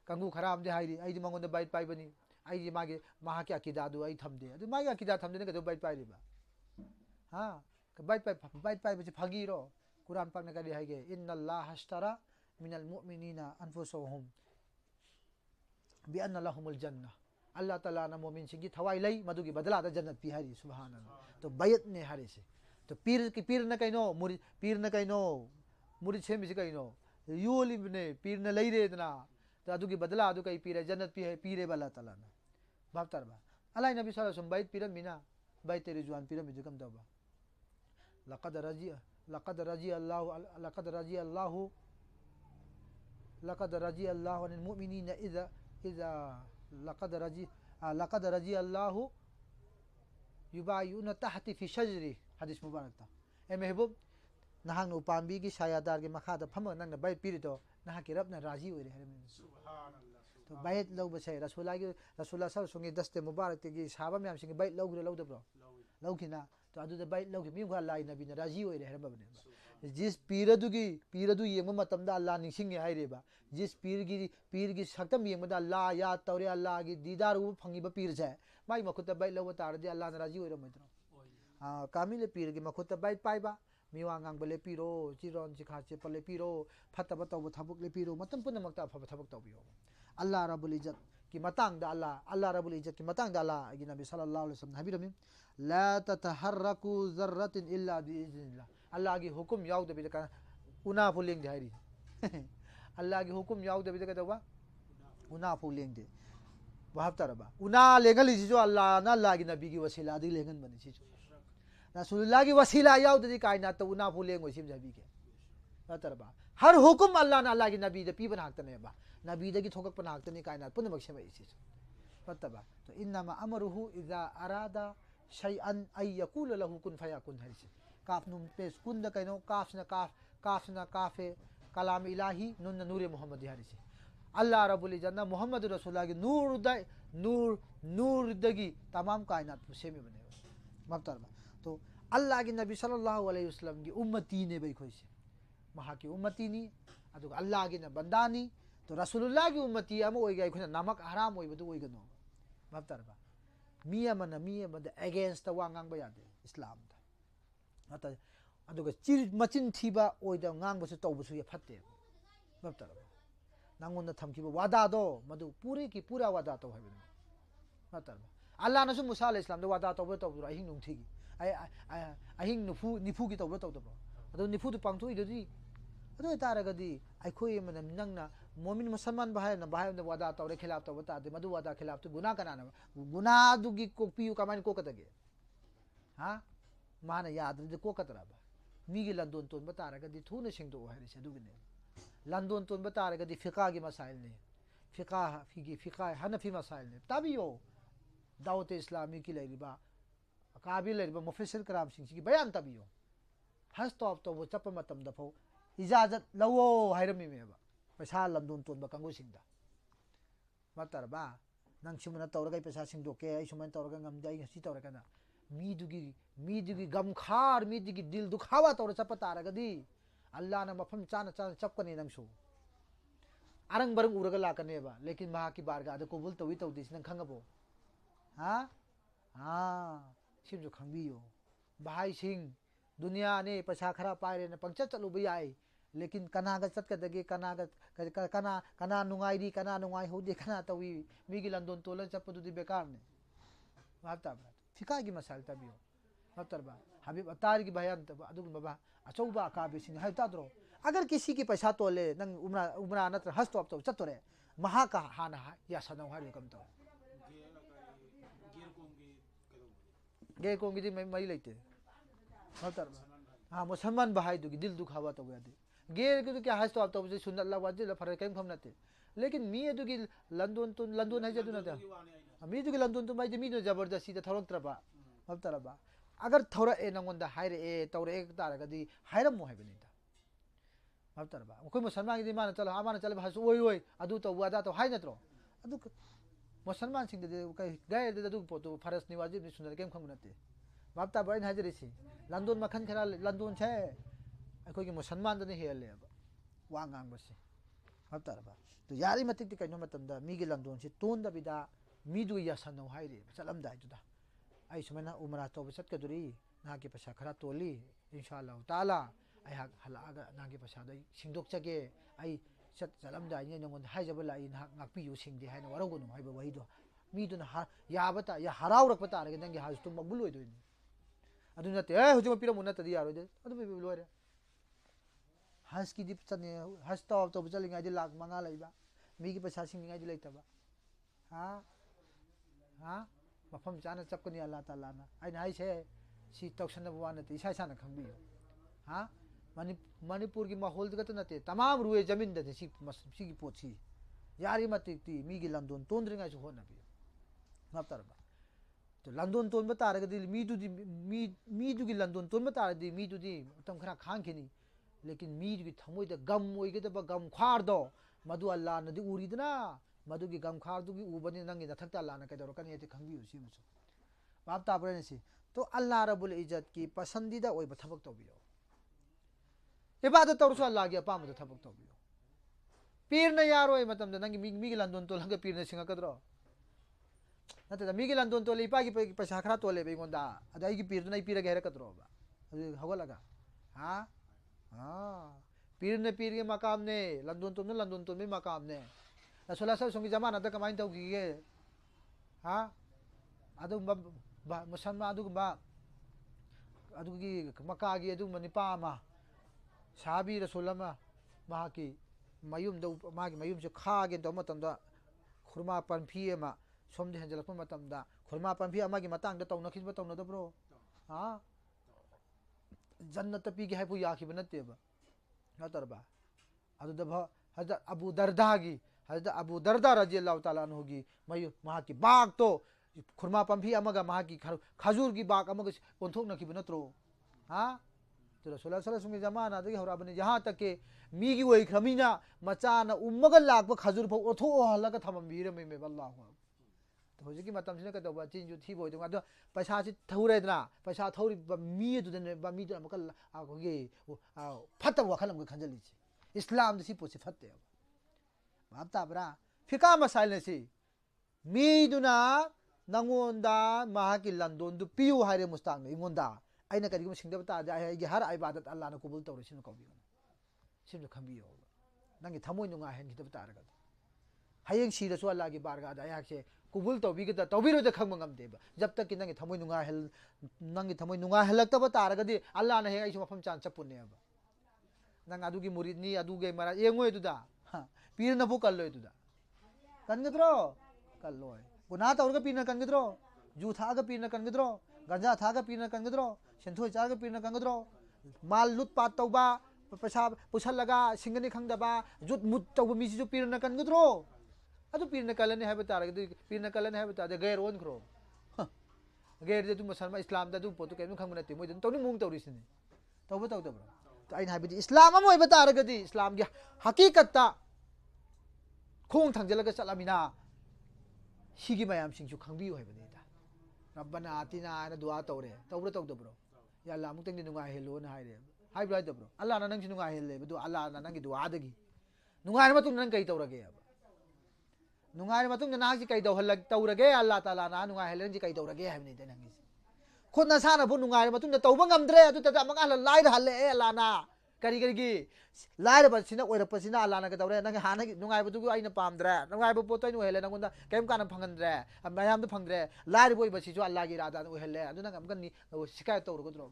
कंगु खराब दे हाइरी आई मंगोंद बाइट पाई बनी आई मागे महा के अकीदादु आई थमदे अदु मागे अकीदा थमदे ने कदो बाइट पाई रिबा हां बाइट पाई बचे फगीरो कुरान पाक ने कहा है कि इन्नल्लाह हश्तरा मिनल मुमिनीना अनफुसहुम बिअन्न लहुमुल जन्नह अल्लाह ताला ना मोमिन सिंह की थवाई लई मधु की बदला दा जन्नत पी हरी सुभान अल्लाह तो बैत ने हरे से तो पीर न कहीं मुरी पीर न कहीं मुरी सेम से कहीं योली ने पीर न लई रे ना तो अदुगी बदला अदु कहीं पीरे जन्नत पीरे वाला तला ना बाप तरबा अल्लाह नबी सल्लल्लाहु अलैहि वसल्लम बैत पीरम बिना बैत तेरी जुआन पीरम बिजु कम दबा लक़द रजी अल्लाहु अनिल मुमिनीन इज़ा लक़द रजी अल्लाहु युबायुना तहती फी शजरी हदीस मुबारक था ए महबूब नहांग उपांबी की सायादार के मखादा फम नंग बैत पीरी तो नहा के रब न राजी होरे है तो बैत लौ बसे रसूला सल्लल्लाहु दस्ते मुबारक के साहबा म्याम सिंग बैत लौ ग्रे लौ दब्रो लौ खिना तो अदु बैत लौ के मिम लाई नबी न राजी होरे है बबने जिस पीरदु येम मतमदा अल्लाह निसिंग है रेबा जिस पीर की सक्तम येमदा अल्लाह याद तौरे अल्लाह की दीदार उ फंगिबा पीर से माई मखुत बैत लौ तारदे अल्लाह न राजी होरे मैत्रो हां कामिले पीर की मखुत बैत पाइबा मिवांगांग बले पीरो चिरोन चिखाचे पले पीरो फतब तब थबुक ले पीरो मतम पुन मक्ता फब थबुक तबियो अल्लाह रब्बुल इज्जत की मतंग दा अल्लाह रब्बुल इज्जत की मतंग दा अल्लाह की नबी सल्लल्लाहु अलैहि वसल्लम हबीरमी ला ततहरकु ज़र्रतिन इल्ला बिइज़निल्लाह अल्लाह की हुक्म याव दबी का उना फुलेंग दे हरी अल्लाह की हुक्म याव दबी का दवा उना फुलेंग दे वहाब तरबा उना लेगल जो अल्लाह ना अल्लाह की नबी की वसीला दी लेगन बनी छी रसूलुल्लाह की वसीला याव ददी कायनात तो उना फुलेंग वसीम जबी के तरबा हर हुक्म अल्लाह ना अल्लाह की नबी दे पी बनाकतने बा नबी दे की थोकक बनाकतने कायनात पुन बख्शे में इसी तबा तो इन्नमा अमरुहु इज़ा अरादा शैअन अय यकुल लहु कुन फयकुन है काफ नुम पेश कुन द कनो काफ ना काफे कलाम इलाही नुन नूर मोहम्मद यारी से अल्लाह रब्बुल इज्जत ना मोहम्मद रसूलुल्लाह की नूर दगी तमाम कायनात से में बने मबतरबा तो अल्लाह की नबी सल्लल्लाहु अलैहि वसल्लम की उम्मती ने भाई खोई से महा की उम्मती नी अदुग अल्लाह की न बंदानी तो रसूलुल्लाह की उम्मती अम होई गई खुना नमक हराम होई बदु होई गनो मबतरबा मी अमन अगेंस्ट द वांगांग यादे इस्लाम दा अत अदुग चिर मचिन थीबा ओइदा ngang बसु तौबसु ये फते मबतरबा नंगोन थमकीबा वादा दो मदु पूरे की पूरा वादा तो है मबतरबा अल्लाह नसु मूसा अलैहि सलाम दो वादा तो अहिंग नुंथी अहिंग निफू की तौबा तौदबो अदो निफू तो पांगथु इदि अदो तारगदी अखोय मन नंगना मोमिन मुसलमान भाई न वादा तौरे खिलाफ तौबा तादे मदु वादा खिलाफ तो गुनाह कनाना गुनाह दुगी को पियु कमान को कतगे हां माना याद दे को कतराबा मीगी लंदोन तोन बतारगदी थुने सिंगदो हारिसे दुगने लंदोन तोन बतारगदी फिका की मसाइल ने फिका हनफी मसाइल ने तबियो दावत इस्लामी की लेरिबा काबिल लेरिबा मुफस्सिर कराम सिंह की बयान तबियो हस तो वो चप मतम दफो इजाजत लवो हायरमी मेबा पैसा लंदोन तोन बकंगु सिंगदा मतरबा नंग सुमना तौरगै पैसा सिंगदोके आई सुमन तौरगा ngam हसी तौरगना मीदुगी गमखार मीदुगी दिल दुखावा तौर चप तारगदी अल्लाह ना मफम चाना चपकने नंगसु अरंग बरंग उरगा लाकनेबा लेकिन महा की बारगाह द कबूल तवी तौदिस नंग खंगबो सिमजु खंबियो भाई सिंह दुनिया ने पैसा खरा पायरे न पंचत चलु याई लेकिन कनागा चटकदगे कना नुंगाईरी कना नुंगाई होदे कना तवी मीगी लंदोन तोलन चपदुदी बेकार ने वाता फिका की मसाल तबियो मतरबा हबीब अतार की बयान तब अदुग बाबा अचौबा अकाबे सिन है ताद्रो अगर किसी की पैसा तोले नंग उमरा नत्र हस तो अब तो चतुरे महा का हाना या सनौ हारि कम तो गे कोंगी दी मई लेते मतरबा हां मुसलमान भाई दुगी दिल दुखावा तो यादे गे के तो क्या हस तो अब तो सुन्नत अल्लाह वाजे फरक कम खम नते लेकिन मी दुगी लंदन है जदु नते मी दुगी लंदन तो माई मी जबरदस्ती त थरक तरबा मतरबा अगर थोड़ा ए नंगोंदा हायरे ए तौरे एक तारगदी हायरम है बनिदा मतरबा कोई मुसलमान की मान चलो आमान चले भासु ओय अदु तो वादा तो हाय नत्रो अदु मुसलमान सिंह दे कई गए दे अदु पोतो फरस निवाजिब नि सुनर केम खम नते बापता बइन हाजरिसी लंदन मखन खरा लंदन छे अखोय की मुसलमान दने हेले वांगांग बसे मतरबा तो यारी मतिक कइनो मतमदा मीगी लंदन से तोन दबिदा मीदु यासनो हायरे चलम दाय जुदा आई सुमना उमरा तो चटकदुरी ना के पैसा खरा तोली इंशाअल्लाह ताला आई हलागा ना के पैसा दई सिंगदोक चगे आई चलम दाय ने नंगोन हायजब लाई ना ngakpiyu singdi haina warogunu haiba wahido miduna yabata ya harawrak bata rage nangi hastu mabul oidoini अदु नते ए हुजु पिरो मुना तदी यारो दे अदु बे लोरे हस की दीप चने हस तो चलिंगा दि लाख मंगा लइबा मी की पैसा सिंगिंगा दि लइतबा हां हां मफम चाना चपकनी अल्लाह ताला ना आइना हाइसे सी तौसन बवा नते इसा इसा ना खंबियो हां मणिपुर की माहौल गत नते तमाम रुए जमीन दे सी की पोची यारी मती ती मी की लंदन तोंद्रिंगा जो होना भी मापतरबा तो लंदन तोन बता रगदी मी दुगी लंदन तोन बता रदी मी दुदी तम खरा खान खिनी लेकिन मी दुगी थमोय द गम ओय के द गम खार दो मधु अल्लाह नदी उरीदना मधु की गम खार दुगी उबनी नंगी दथकता अल्लाह न के दरो कने ते खंगी उसी मुसो बाप ताबरे से तो अल्लाह रब्बुल इज्जत की पसंदीदा ओय बथबक तो बियो इबादत तौरसु अल्लाह की अपाम द थबक तो बियो पीर न यारो ओय मतम द नंगी मी लंदन तो लंग पीर न सिंगा कदरो नते मी लंदन तो लिपा की पैसा खरा तो ले बेगोंदा अदाई की पीर नहीं पीर गहरे कतरो बा हगो लगा हां हां पीर के मकाम ने लंदन तो में मकाम ने रसूल सब संगी जमाना तक कमाइन तो की हां अदु मुसलमान अदु की मका की अदु मनिपा मा साबी रसूल मा मा की मयुम द मा की मयुम से खा के तो मतम दा खुरमा पनफी मा सोम दे हंजलप मतम दा खुरमा पनफी अमा की मतंग द तौन खिस तौन द ब्रो हां जन्नत पी के है पु याखि बनते बा नतरबा अदु द हजरत अबू दरदा की हजरत अबू दरदा रज़ियल्लाहु ताला अन्हु की मयु महा की बाग तो खुरमा पनफी अमगा महा की खजूर की बाग अमगा ओंथोक नखि बनत्रो हां तो रसूल सल्लल्लाहु अलैहि वसल्लम जमाना दे हराबने जहां तक के मी की ओई खमीना मचाना उम्मगा लाग खजूर फो ओथो हलगा थमम बीरे में अल्लाहु तो होजे की मतम सिना कदबा चिन जु थी बोय दो पैसा सि थौरेदना पैसा थौरी मी दुदने मी द मकल आगे फत वखलम खंजली इस्लाम दि पोसे फते बाप ताबरा फिका मसाइल ने सी मी दुना नंगोंदा महा की लंदन दु पियु हारे मुस्तांग इंगोंदा आइना करिगम सिंगदब ता जाय गे हर इबादत अल्लाह न कबूल तौरे सिन कबियो सिम खंबियो नंगी थमोय नुंगा हेन खिदब तारगा हयेंग सीदसु अल्लाह की बारगा दा याके कबूल तौबिगदा तौबिरो द खंग मंगम देबा जब तक कि नंगी थमोय नुंगा हेलक्तब तारगदि अल्लाह न हे आइसु मफम चान चपुने अब नंग अदुगी मुरिदनी अदुगे मरा एंगोय दुदा पीर न बु कल्लोय दुदा कनगद्रो कल्लोय गुना तौरगा पीर न कनगद्रो जू थागा पीर न कनगद्रो गंजा थागा पीर न कनगद्रो सेंथोय चागा पीर न कनगद्रो माल लुट पात तौबा पैसा पुछल लगा सिंगनी खंगदबा जुट मुत तौब मिसि जो पीर न कनगद्रो अदु पीर न कलन है बता रगे पीर न कलन है बता दे गैर ओन खरो गैर दे तु मुसलमान इस्लाम दा दु पोतु केनु खंग नते मोय दन तौनी मुंग तौरिसिने तौब तौदब्रो तो आइन हाबिदि इस्लाम अमोय बता रगदि इस्लाम की हकीकत ता खोंग थंगजलगा चलामिना सिगी मयाम सिंसु खंगबियो हैबने दा रब्बना आतिना आना दुआ तौरे तौब्रो तौदब्रो या अल्लाह मुतंग नुंगा हेलो ना हायरे हाइब्रा दब्रो अल्लाह ना नंग नुंगा हेले बदु अल्लाह ना नंगी दुआ दगी नुंगा मतुंग नंग कई तौरगे अब नुंगा मतुंग ना हाजि कई दौहलग तौरगे अल्लाह ताला ना नुंगा हेले जी कई तौरगे हैबने दा नंगी खुद नसाना बु नुंगा मतुंग तौबा ngамद्रे अदु ता मगा लाइ हल्ले अल्लाह ना करी की लाइर बसिना ओइरपसिना अल्लाह ना कदौरे नंग हाना नुंगाय बदु आइना पामद्रे नुंगाय बु पोतै नु हेले नंगुंदा केम काना फंगनद्रे मयाम द फंगद्रे लाइर बोय बसिजु अल्लाह की इरादा नु हेले अदु नंग अमगनि शिकायत तौरगद्रो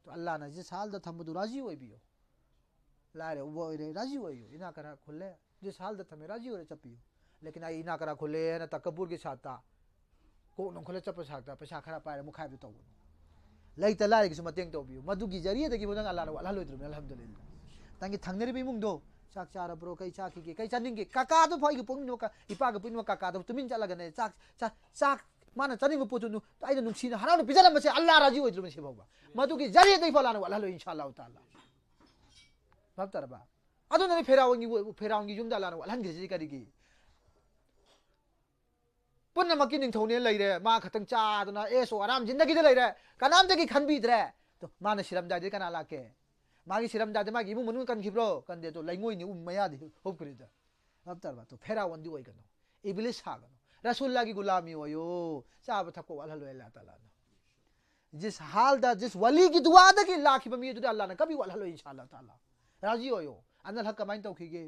तो अल्लाह ना जिस हाल द थमदु राजी होय बियो लाइर ओइरे राजी होयो इना करा खुले जिस हाल द थमे राजी होरे चपियो लेकिन आई इना करा खुले ना तकब्बुर के साथ को नं खुले चप साखता पैसा खरा पारे मुखाय बु तौ लैता लाइर की मतेंग तौबियो मधु की जरिए दगी बोदंग अल्लाह ना लोइद्रु अल्हम्दुलिल्लाह तंगी थंगनेरि बिमुंग दो चाक चारा ब्रो कई चाकी के कई चानिंग के काका तो फाई के पोंग नो का इपा के पिन काका तो तुमिन चलागा ने चाक माना चनिंग पोतु नु आइना नुक्सीना हराउन पिजलम से अल्लाह राजी होइद्रु से भगवा मधु की जरिए दई फलाना अल्लाह लो इंशाअल्लाह ताला भक्तरबा अदु ने फेरावंगी युमदा अल्लाह अल्हन गिजी करिगी पुन्ना मकी निंथौने लैरे मा खतंग चादना एसो आराम जिंदगी दे लैरे कनाम दगी खनबीद्रे तो माने सिरम दादे कना लाके मागी सिरम दादे मागी इमु मनु कनखिब्रो कंदे तो लैंगोय नि उम्मया दि होबकरिदा भक्तरबा तो फेरावंदी ओइगनो इब्लिस हागनो रसूलुल्लाह की गुलामी होयो चाब थको अल्लाह अल्लाह ताला जिस हाल दा जिस वली की दुआ दा की लाखि बमी दुदा अल्लाह ने कभी अल्लाह इंशाअल्लाह ताला राजी होयो अनल हक कमाइन तौखिगे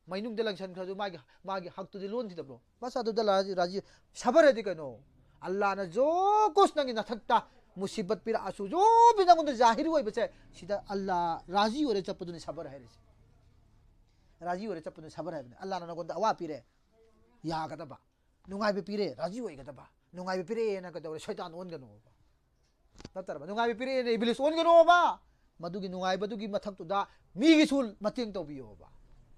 मैनुंग दलंगसन खजु मागी हक तुदि लोन थि दब्रो बस अदु दला राजी सबर हेदि कनो अल्लाह ने जो कुछ नंगी नथक्ता मुसीबत पिरासु जो भी नंगोंद जाहिर होई बचे सिदा अल्लाह राजी होरे चप्पदुनि सबर है रेसी राजी होरे चप्पदुनि सबर है अल्लाह ना नंगोंद अवा पिरे यागदबा नुंगाई बे पिरे राजी होई गदबा नुंगाई बे पिरे ना कदो शैतान ओनगनो बा नतरबा नुंगाई बे पिरे ने इब्लिस ओनगनो बा मदुगी नुंगाई बदुगी मथक्तुदा मीगी सुल मतेंग तोबियो बा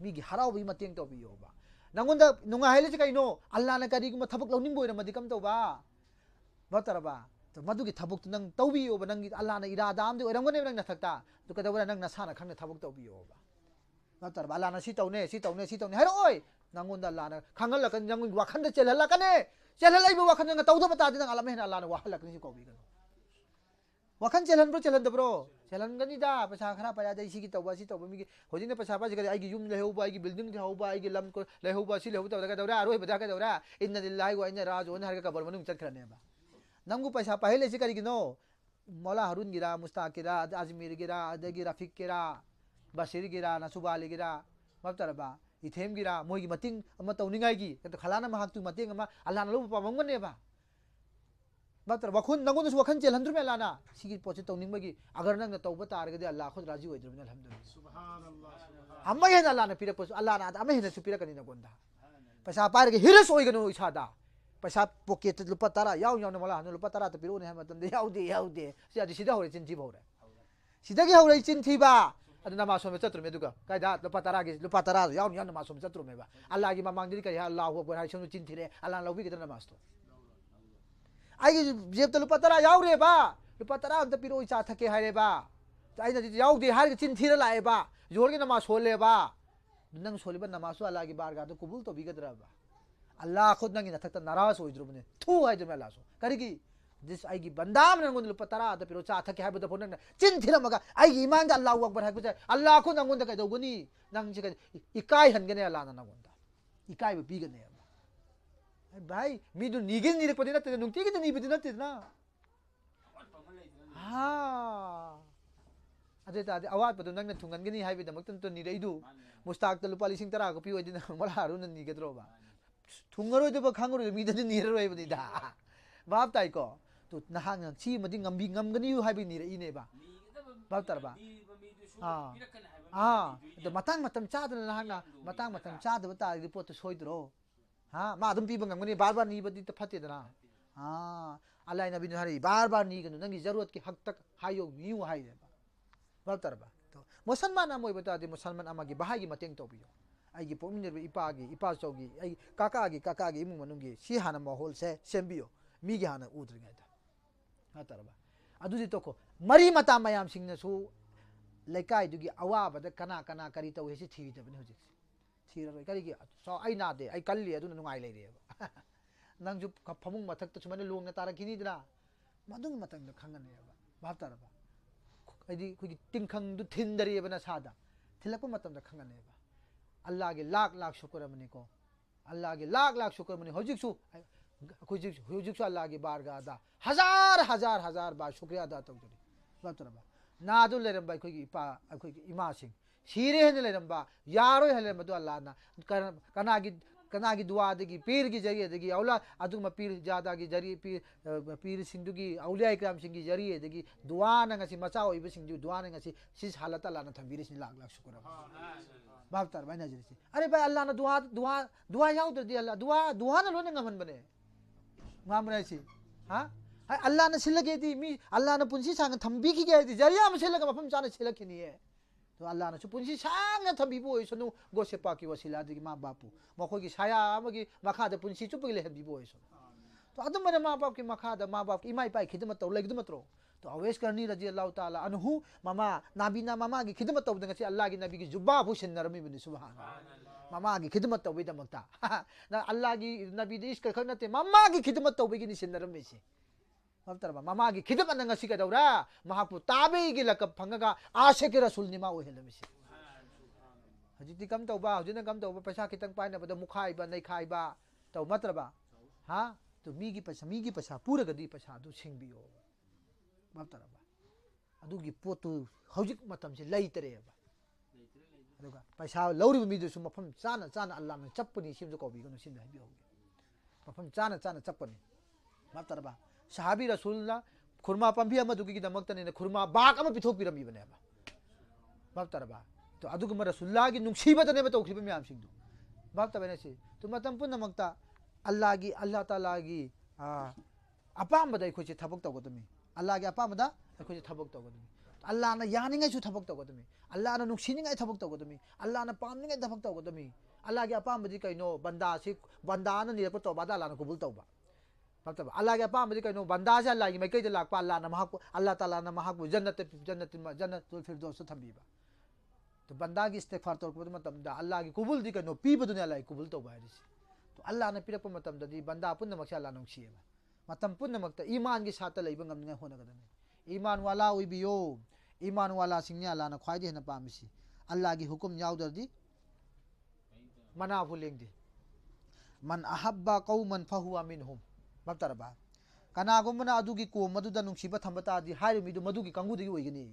मीगी हरावबी मतेंग तोबियो बा नंगोंद नुंगाई लेजे कइनो अल्लाह ना करिगुम थबक लौनिंग बोइरा मदि कम तोबा नतरबा तो मधुगी थबक नंग तौबियो नंग अल्लाह ने इरादा आमदे ओरंगने नंग नथक्ता तो कदवरा नंग नसाना खंग थबक तौबियो नतर अल्लाह ना सी तौने हरो ओय नंगोंद अल्लाह ना खंगल लकन नंग वाखन दे चलहल लकने चलहल लाइबो वाखन नंग तौदो बता दे नंग अल्लाह मेहना अल्लाह ने वाहल लकनी सी कोबी गनो वाखन चलहन दब्रो चलहन गनी दा पैसा खरा पाया दे सी की तौबा मी होजिने पैसा पाजी करे आई की युम लेहौबा आई की बिल्डिंग लेहौबा आई की लम को लेहौबा सी लेहौबा तौदा दौरा आरोय बदा का दौरा इन्ना लिल्लाहि व इन्ना राजिऊन हर का कबर मनु चखरने बा नंगु पैसा पहले से करिगिनो मौला हरुन गिरा मुस्ताक गिरा अजमीर गिरा अदगी रफीक गिरा बशीर गिरा नसुबाली गिरा मबतरबा इथेम गिरा मोगी मतिंग अमा तौनिंगाई तो खलाना महाक्तु मतिंग अमा अल्लाह न लोब पावंगने बा मबतर वखुन नंगुन वखन चेलहंद्रु में अल्लाह ना सिगी पोचे तौनिंगबगी अगर नंग तौबा तारगदे अल्लाह खुद राजी होइद्रबन अल्हम्दुलिल्लाह सुभान अल्लाह अम्मा हे अल्लाह ने पिरक अल्लाह ना अमे हे सु पिरक नि नगोंदा पैसा पारगे हिरस होइगनो इसादा पैसा पोकेट लुपा तारा याव याव मला हनु लुपा तारा तो पिरोने हम तंदे याउदे सिदा होरे चिंथी भौरे सिदागी होरे चिंथी बा अदना मासो में चतुर में दुगा कायदा लुपा तारा याव याव मासो में चतुर में बा अल्लाह की मांग दी कया अल्लाह अकबर हाय सुनु चिंथी रे अल्लाह लौबी के नमाज तो आई जेब तो लुपा तारा याव रे बा लुपा तारा अंत पिरो इचा थके हाय रे बा आई याव दे हार के चिंथी रे लाए बा जोर के नमाज सोले बा नंग सोले बा नमाज अल्लाह की बारगाह तो कबूल तो बिगदरा बा अल्लाह खुद नंगी नथक्ता नाराज होइद्रुबने थू हाय जमे अल्लाह सो करिगी जिस आईगी बंदाम नंगुन लुपतरा त पिरो चा थके हाय बद फोन चिन थिरमगा आईगी ईमान दा अल्लाह अकबर हाय बजा अल्लाह खुद नंगुन द कदोगुनी नंग जे इकाई हनगने अल्लाह ना नंगुन दा इकाई बिगने भाई मी दु निगे निरक पदिना ते नुंती के नि बिदिना ते ना हां अदे ता अवाद पदु नंग थुंगनगनी हाय बिदमक तो निरैदु मुस्ताक त लुपा लिसिंग तरा को पियो दिना मला हारुन निगद्रो बा थुंगरोइदबा खांगरोइ मीदनि निररोइबदिदा बाप ताइको तो नहांग सी मदि ngambi ngamgani yu हाइबि निरइने बा बाप तरबा हां तो मतंग मतम चादन नहांगा मतंग मतम चादब ता रिपोर्ट सोइद्रो हां मा अदम पीब ngamgani बार बार नीबदि त फतेदना हां अल्लाह नबी ने हरि बार बार नीगनु नंगी जरूरत की हक तक हायो मियु हाइदे बाप तरबा तो मुसलमान अमोय बता दे मुसलमान अमागी बाहागी मतेंग तोबियो आईगी पोमिनर इपागी इपा चौगी आई काकागी इमुंग मनुंगी सी हाना माहौल से सेंबियो मीगी हाना उद्रिंगाइदा हातरबा अदुदि तोको मरी मता मयाम सिंगनसु लेकाई दुगी अवाबद कना करी तौ हेसी थीदबनि होजिक थीररोय करिगी सो आई नादे आई कल्ली अदुना नुंगाई लेरेबा नंजु फमुंग मथक तो सुमने लोंगना तारकिनिदना मदुंग मतंग खंगनेबा भातरबा आइदी खुगी तिंखंग दु थिंदरिबना सादा थिलकप मतंग खंगनेबा अल्लाह के लाख शुक्र मनी को अल्लाह के लाख शुक्र मनी होजिकसु अल्लाह की बारगाह दा हजार बार शुक्रिया अदा तौदरी बातरबा नादु लेरंबा अखोगी इपा अखोगी इमा सिंह सीरे हन लेरंबा यारोय हले मदु अल्लाह ना कनागी दुआ दगी पीर की जरिए दगी औला अदुम पीर ज्यादा की जरिए पीर सिंधुगी औलिया इकराम सिंह की जरिए दगी दुआ नंगसी मचा ओइब सिंधु दुआ नंगसी सिस हालत अल्लाह ना थंबीरिस लाख शुक्र बाप तार भाई नजर से अरे भाई अल्लाह ना दुआ याद दे अल्लाह दुआ ना लोने ngमन बने मामरा सी हां अल्लाह ने सिलगे दी मी अल्लाह ने पुंसी सांग थंबी की गए दी जरिया में सिलग मफम चाने सिलखनी है तो अल्लाह ने पुंसी सांग थंबी बोय सनु गोसे पाकी वसिला दी मां बापू मखो की छाया अमगी मखा दे पुंसी चुप ले हबी बोय सो तो अदम मने मां बाप की मखा दे मां बाप की इमाई पाई खिदमत तो लग दमत्रो तो अवेश करनी रजी अल्लाह ताला अनहु मामा नाबीना मामा की खिदमत तो दंगसी अल्लाह की नबी की जुब्बा भूषण नरमी बनी सुभान मामा की खिदमत तो बेदा मक्ता ना अल्लाह की नबी देश कर खनते मामा की खिदमत तो बेगी निशन नरमी से अब तरबा मामा की खिदमत नंगसी का दौरा महापु ताबे की लकब फंगगा आशिक रसूल निमा ओ हेलमिसी हजिति कम तौबा हजिने कम तौबा पैसा खितंग पाइना बद मुखाइबा नै खाइबा तो मतरबा हां तो मीगी पैसा पूरा गदी पैसा दु सिंबियो मतरबा अदुगी पोतु हजिक मतम से लैतरेबा अदुगा पैसा लौरी मीदुसु मफम चाना अल्लाह ने चप्पनी सिमजु कोबिगनु सिम हाइबियो मफम चाना चप्पनी मतरबा सहाबी रसूलना खुरमा पंभी की दमक्तने खुरमा बाग अमा पिथोकपिरमीबनेबा बाप तरबा तो अदुगुम रसूलुल्लाह की नुंसीबदनेबा तौखिबा म्याम सिंदु बाप तबने से तो मतम पुनमक्ता अल्लाह ताला की अपामबदा अखोइसे थबक तौगदमी अल्लाह की अपामबदा अखोइसे थबक तौगदमी अल्लाह ना यानिंगैसु थबक तौगदमी अल्लाह ना नुंसीनिंगै थबक तौगदमी अल्लाह ना पामनिंगै थबक तौगदमी अल्लाह की अपामबदी कैनो बंदा ना निरप तौबादा अल्लाह ना कबूल तौबा मतलब अल्लाह के अपामबदी कैनो बंदा से अल्लाह की मैकैदे लाकपा अल्लाह ताला ना महाकु जन्नतुल फिरदौस थंबीबा तो बंदा की इस्तिगफार तौरपद मतमदा अल्लाह की कबूल दी कैनो पीबदुने अल्लाह की कबूल तौबा है तो अल्लाह ने पिरप मतमददी बंदा पुनमक अल्लाह नुंसीबा मतम पुनमक ईमान की साथ लैब ngमनिंगै होनगदने ईमान वाला ओइबियो ईमान वाला सिंगने अल्लाह ना ख्वाइदे हेन पामिसी अल्लाह की हुकुम याउदरदी मना फुलेंगदे मन अहब्बा कौमन फहुवा मिनहुम बतरबा कनागुमना अदुगी को मदुदा नुंसीबा थंबतादी हाइरमिदु मदुगी कंगुदगी ओइगनी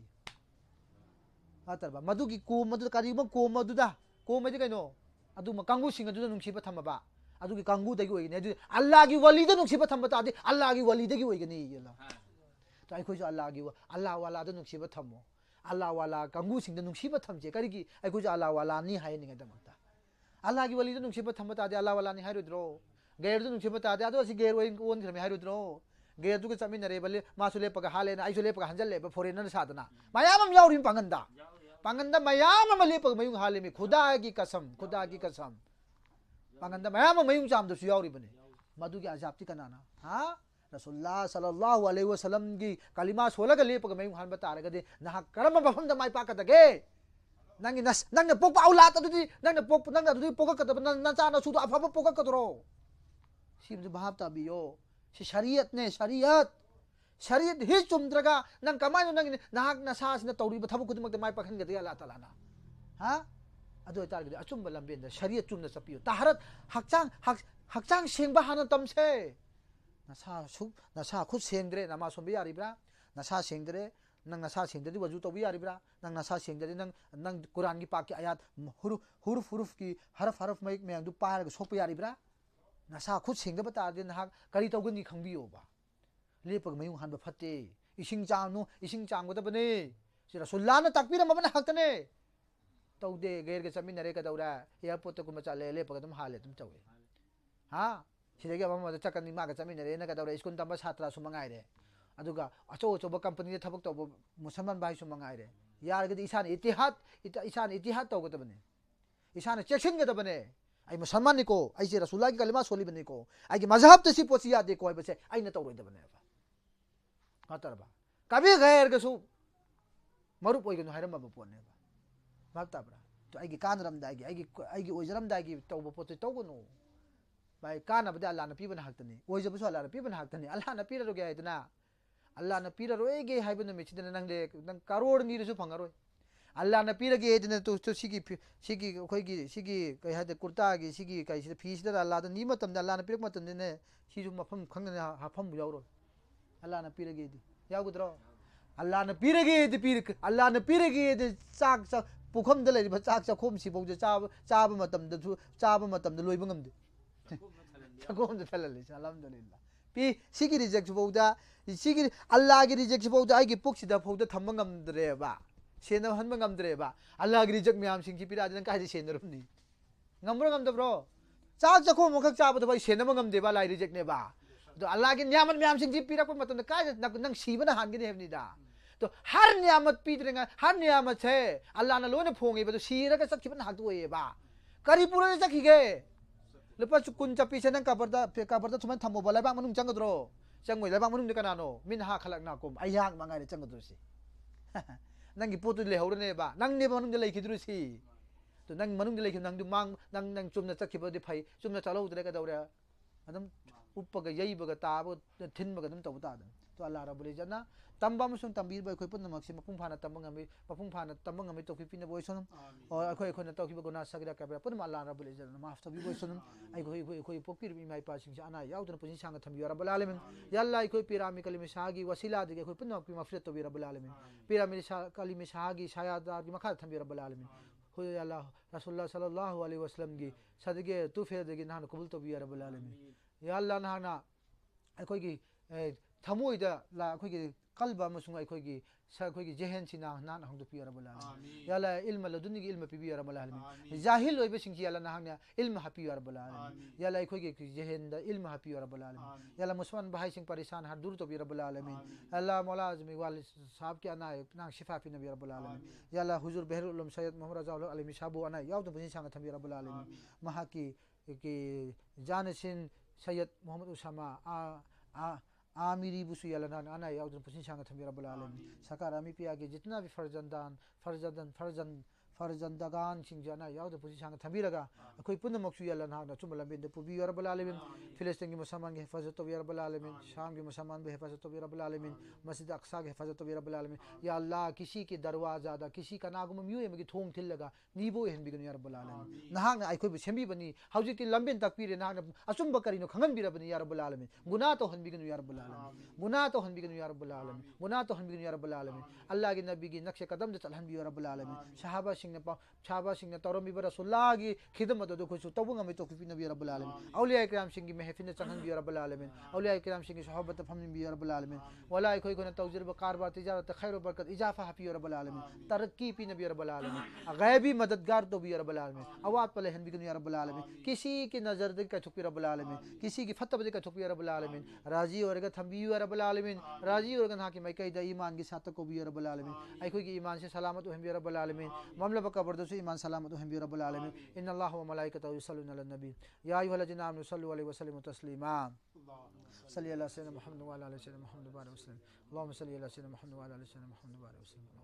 बतरबा मदुगी को मदु करीबम को मदुदा को मदि कैनो अदु कंगु सिंग अदुदा नुंसीबा थंबबा अदुगी कंगुदगी ओइगनी अदु अल्लाह की वलीदा नुंसीबा थंबतादी अल्लाह की वलीदगी ओइगनी यला तो अखोइसु अल्लाह वाला दु नुंसीबा थमो अल्लाह वाला कंगु सिंग नुंसीबा थमजे करिगी अखोइसु अल्लाह वाला नि हाइनिंगै दमक्ता अल्लाह की वलीदा नुंसीबा थंबतादी अल्लाह वाला नि हाइरुद्रो गेर दु नुंसीबा तादे अदो सि गेर ओन खरमे हाइरुद्रो गेर दु चमिनरे बले मासु लेपगा हालेना आइसु लेपगा हंजलेबा फोरेनर सादना मयाम याउरिम पांगंदा मयाम लेपगा मयुंग हालेमी खुदा की कसम पांगंदा मयाम मयुंग चामदसु याउरिबने मदु की अजाबती कनाना हां रसूलुल्लाह सल्लल्लाहु अलैहि वसल्लम की कलिमा सोलगा लेपगा मयुंग हानबा तारगदे नहा करम बफम द माइ पाकदगे नंग पोक औलाद अदुदी नंग अदुदी पोककदब नचा नसुदु अफब पोककदरो सिमजु भाव ताबियो सि शरीयत ही चुमद्रगा नंग कमाय नंग नसासिना तौरिबा थबक खुदमक माइ पाखनगदे अल्लाह ताला ना हां अदो तारगदे अचुम लंबेन शरीयत चुमना सपियो ताहरत हक्चांग सेंबा हाना तमसे नसा खुद सेंद्रे नमा सोंबे यारिब्रा नसा सेंद्रे नंग नसा सेंद्रे वजू तौबी यारिब्रा नंग नसा सेंद्रे नंग कुरान की पाक की आयत हुरुफ की हरफ मयक में दु पारग सोप यारिब्रा नसा खुद सेंगब तादे नहा करी तौगनी खंबियोबा लेपग मयुं हानबा फते इसिंग चांगदबने सि रसूलुल्लाह ने ताकपीर मबन हक्तने तौदे गैर के चमिनरे कदौरा एयरपोर्ट को मचाले लेपग तुम हाले तुम चवे हां सिदेगे मम चकनी मागा चमिनरे न कदौरा स्कूल तंबा छात्रा सुमंगाइरे अदुगा अचो कंपनी थबक तौब मुसलमान भाई सुमंगाइरे यारगदि इसान इतिहाद तौगदबने इसान चेक्सिनगदबने आई मुसलमान निको आई से रसूलुल्लाह की कलिमा सोली बने को आई की मजहब तसी पोसी यादे को बसे आई न तौरोइदबने हातरबा कभी गैर गसु मरुप ओइगनो हाइरम पोने भागताब्रा तो आई की कानरमदाई की ओइजरमदाई की तौब पोते तौगनो भाई कानबदे अल्लाह न पीबन हक्तने ओइजबसु अल्लाह न पीबन हक्तने अल्लाह न पीररोगे हाइदना अल्लाह न पीररोगे हाइबन मिचिदन नंग करोड़ नीरसु फंगरोय अल्लाह न पीरगे एदने तो सिगी कई हादे कुर्ता की सिगी कई फीसद अल्लाह द नी मतम अल्लाह न पीरक मतम ने सिजु मफम खंगने हाफम याउरो अल्लाह न पीरगे दी यागुद्रो अल्लाह न पीरगे दी पीरक अल्लाह न पीरगे दी चाक पुखम द लेबा चाक खोम सिबौ जे चाब मतम द लोइब ngam de चकोम द थलले अल्हम्दुलिल्लाह पी सिगी रिजेक्ट बौदा सिगी अल्लाह की रिजेक्ट बौदा आई की पुक्सिदा फौदा थम ngam द्रेबा सेन हनब ngमद्रेबा अल्लाह की रिजेक्ट म्याम सिंगी पिरादन कायदे सेनरमनी ngमब्रो ngमदब्रो चाक चको मखक चाबद भाई सेनब ngमदेबा लाई रिजेक्ट नेबा तो अल्लाह की नियामत म्याम सिंगी पिरक मतन कायदे नंग सीबना हानगे हेबनीदा तो हर नियामत पीद्रेंगा हर नियामत है अल्लाह न लोने फोंगे तो सीरगा चखिबन हातोएबा करी पुरो चखिगे लुपा कुन चपी से नंग कबरदा सुमन थमो बलाइबा मनुंग चंगद्रो चंगोय Laiba मनुंग de kanano min ha khalak na kom ayang mangai चंगद्रो से नंगी पोतु लेहौरनेबा नंगने मनुंग लेखिद्रु सी तो नंग मनुंग लेखि नंग दु मांग नंग चुमना चखिबदि फै चुमना चलौद्रे कदौरे अदम उपग यैबग ताब थिनबग दम तौता तो अल्लाह रब्बुल इज्जत तंबा मसुन तंबीर बय खोय पुन मक्सि मपुंग फाना तंबंगमी तो पिने बोयसन और अखोय खोय न तौखिब गुना सगरा कबरा पुन अल्लाह रब्बुल इज्जत माफ तबि बोयसन आई खोय पोकिर मी माइ पासिंग अना याउदन पुनि सांग थमि रब्बुल आलमीन या अल्लाह खोय पिरामी कलिमे सागी वसीला दिगे खोय पुन पि मफरत तबि रब्बुल आलमीन पिरामी कलिमे सागी शायादा की मखा थमि रब्बुल आलमीन खोय अल्लाह रसूलुल्लाह सल्लल्लाहु अलैहि वसल्लम की सदगे तू फेर देगी नान कबूल तबि रब्बुल आलमीन या अल्लाह नाना खोय की थमोइदा ला खोय की qalba amasung aikoigi aikoigi jehen sina nan hangdupi ya rabbal alamin ya Allah ilma ladunigi ilma pibi ya rabbal alamin jahil oibe singji ya Allah nahangna ilma hapi ya rabbal alamin ya Allah aikoigi jehen da ilma hapi ya rabbal alamin ya Allah musman bahai sing parisan har dur to bi rabbal alamin Allah maula azmi wal sahab ki ana nang shifa fi nabi rabbal alamin ya Allah huzur behrul ulum sayyid muhammad razal alimi shabu ana yaw to busin sanga thambi rabbal alamin mahaki ki janasin sayyid muhammad usama आमिरी बुसु यलना आना याउदन पुसिन सांग थमी रब्बुल आलमीन सकार आमी पिया के जितना भी फरजंदगान सिंजना याउद पुसिन सांग थमी लगा कोई पुन मक्सु यलना ना चुम लंबे दे पुबी रब्बुल आलमीन फिलिस्तीन के मुसलमान के हिफाजत तो रब्बुल आलमीन शाम के मुसलमान भी हिफाजत तो रब्बुल आलमीन मस्जिद अक्सा के हिफाजत तो रब्बुल आलमीन या अल्लाह किसी के दरवाजा दा किसी का नागुम म्यू एम की थोंग थिल लगा नीबो हेन बिगन या रब्बुल आलमीन नहाग ना आइखोय सेंबी बनी हौजिक ति लंबेन तक पीरे नहाग असुम बकरिनो खंगन बिरबनी या रब्बुल आलमीन गुनाह तो हन बिगन या रब्बुल आलमीन गुनाह तो हन बिगन या रब्बुल आलमीन गुनाह तो हन बिगन या रब्बुल आलमीन अल्लाह के नबी की नक्शे कदम दे चलहन भी या रब्बुल आलमीन सहाबा सिंह ने तौरमी रसूलुल्लाह की खिदमत दो खुशु तबु ngami to fi nabi rabbul alamin awliya ikram sing gi mehfin changan bi rabbul alamin awliya ikram sing gi sahabat famni bi rabbul alamin wala koi ko tawjir ba karbar tijarat khair barakat ijafa fi rabbul alamin taraqi fi nabi rabbul alamin ghaibi madadgar to bi rabbul alamin awat pale hen bi rabbul alamin किसी की नजर दे का छुपी रब्बुल आलमीन किसी की फतह दे का छुपी रब्बुल आलमीन राजी और का थंबी रब्बुल आलमीन राजी और का हाकि मैं कईदा ईमान के साथ को भी रब्बुल आलमीन आई कोई की ईमान से सलामत हम भी रब्बुल आलमीन मामला बका बर्दो से ईमान सलामत हम भी रब्बुल आलमीन इन्नल्लाह व मलाइकतहु युसल्लूना अलन नबी या अय्युहल्लज़ीना आमनु सल्लु अलैहि व सल्लिमु तस्लीमा सल्ली अला सय्यिदिना मुहम्मद व अला आलि सय्यिदिना मुहम्मद व बारिक वसल्लम अल्लाहुम्मा सल्ली अला सय्यिदिना मुहम्मद व अला आलि सय्यिदिना मुहम्मद व बारिक वसल्लम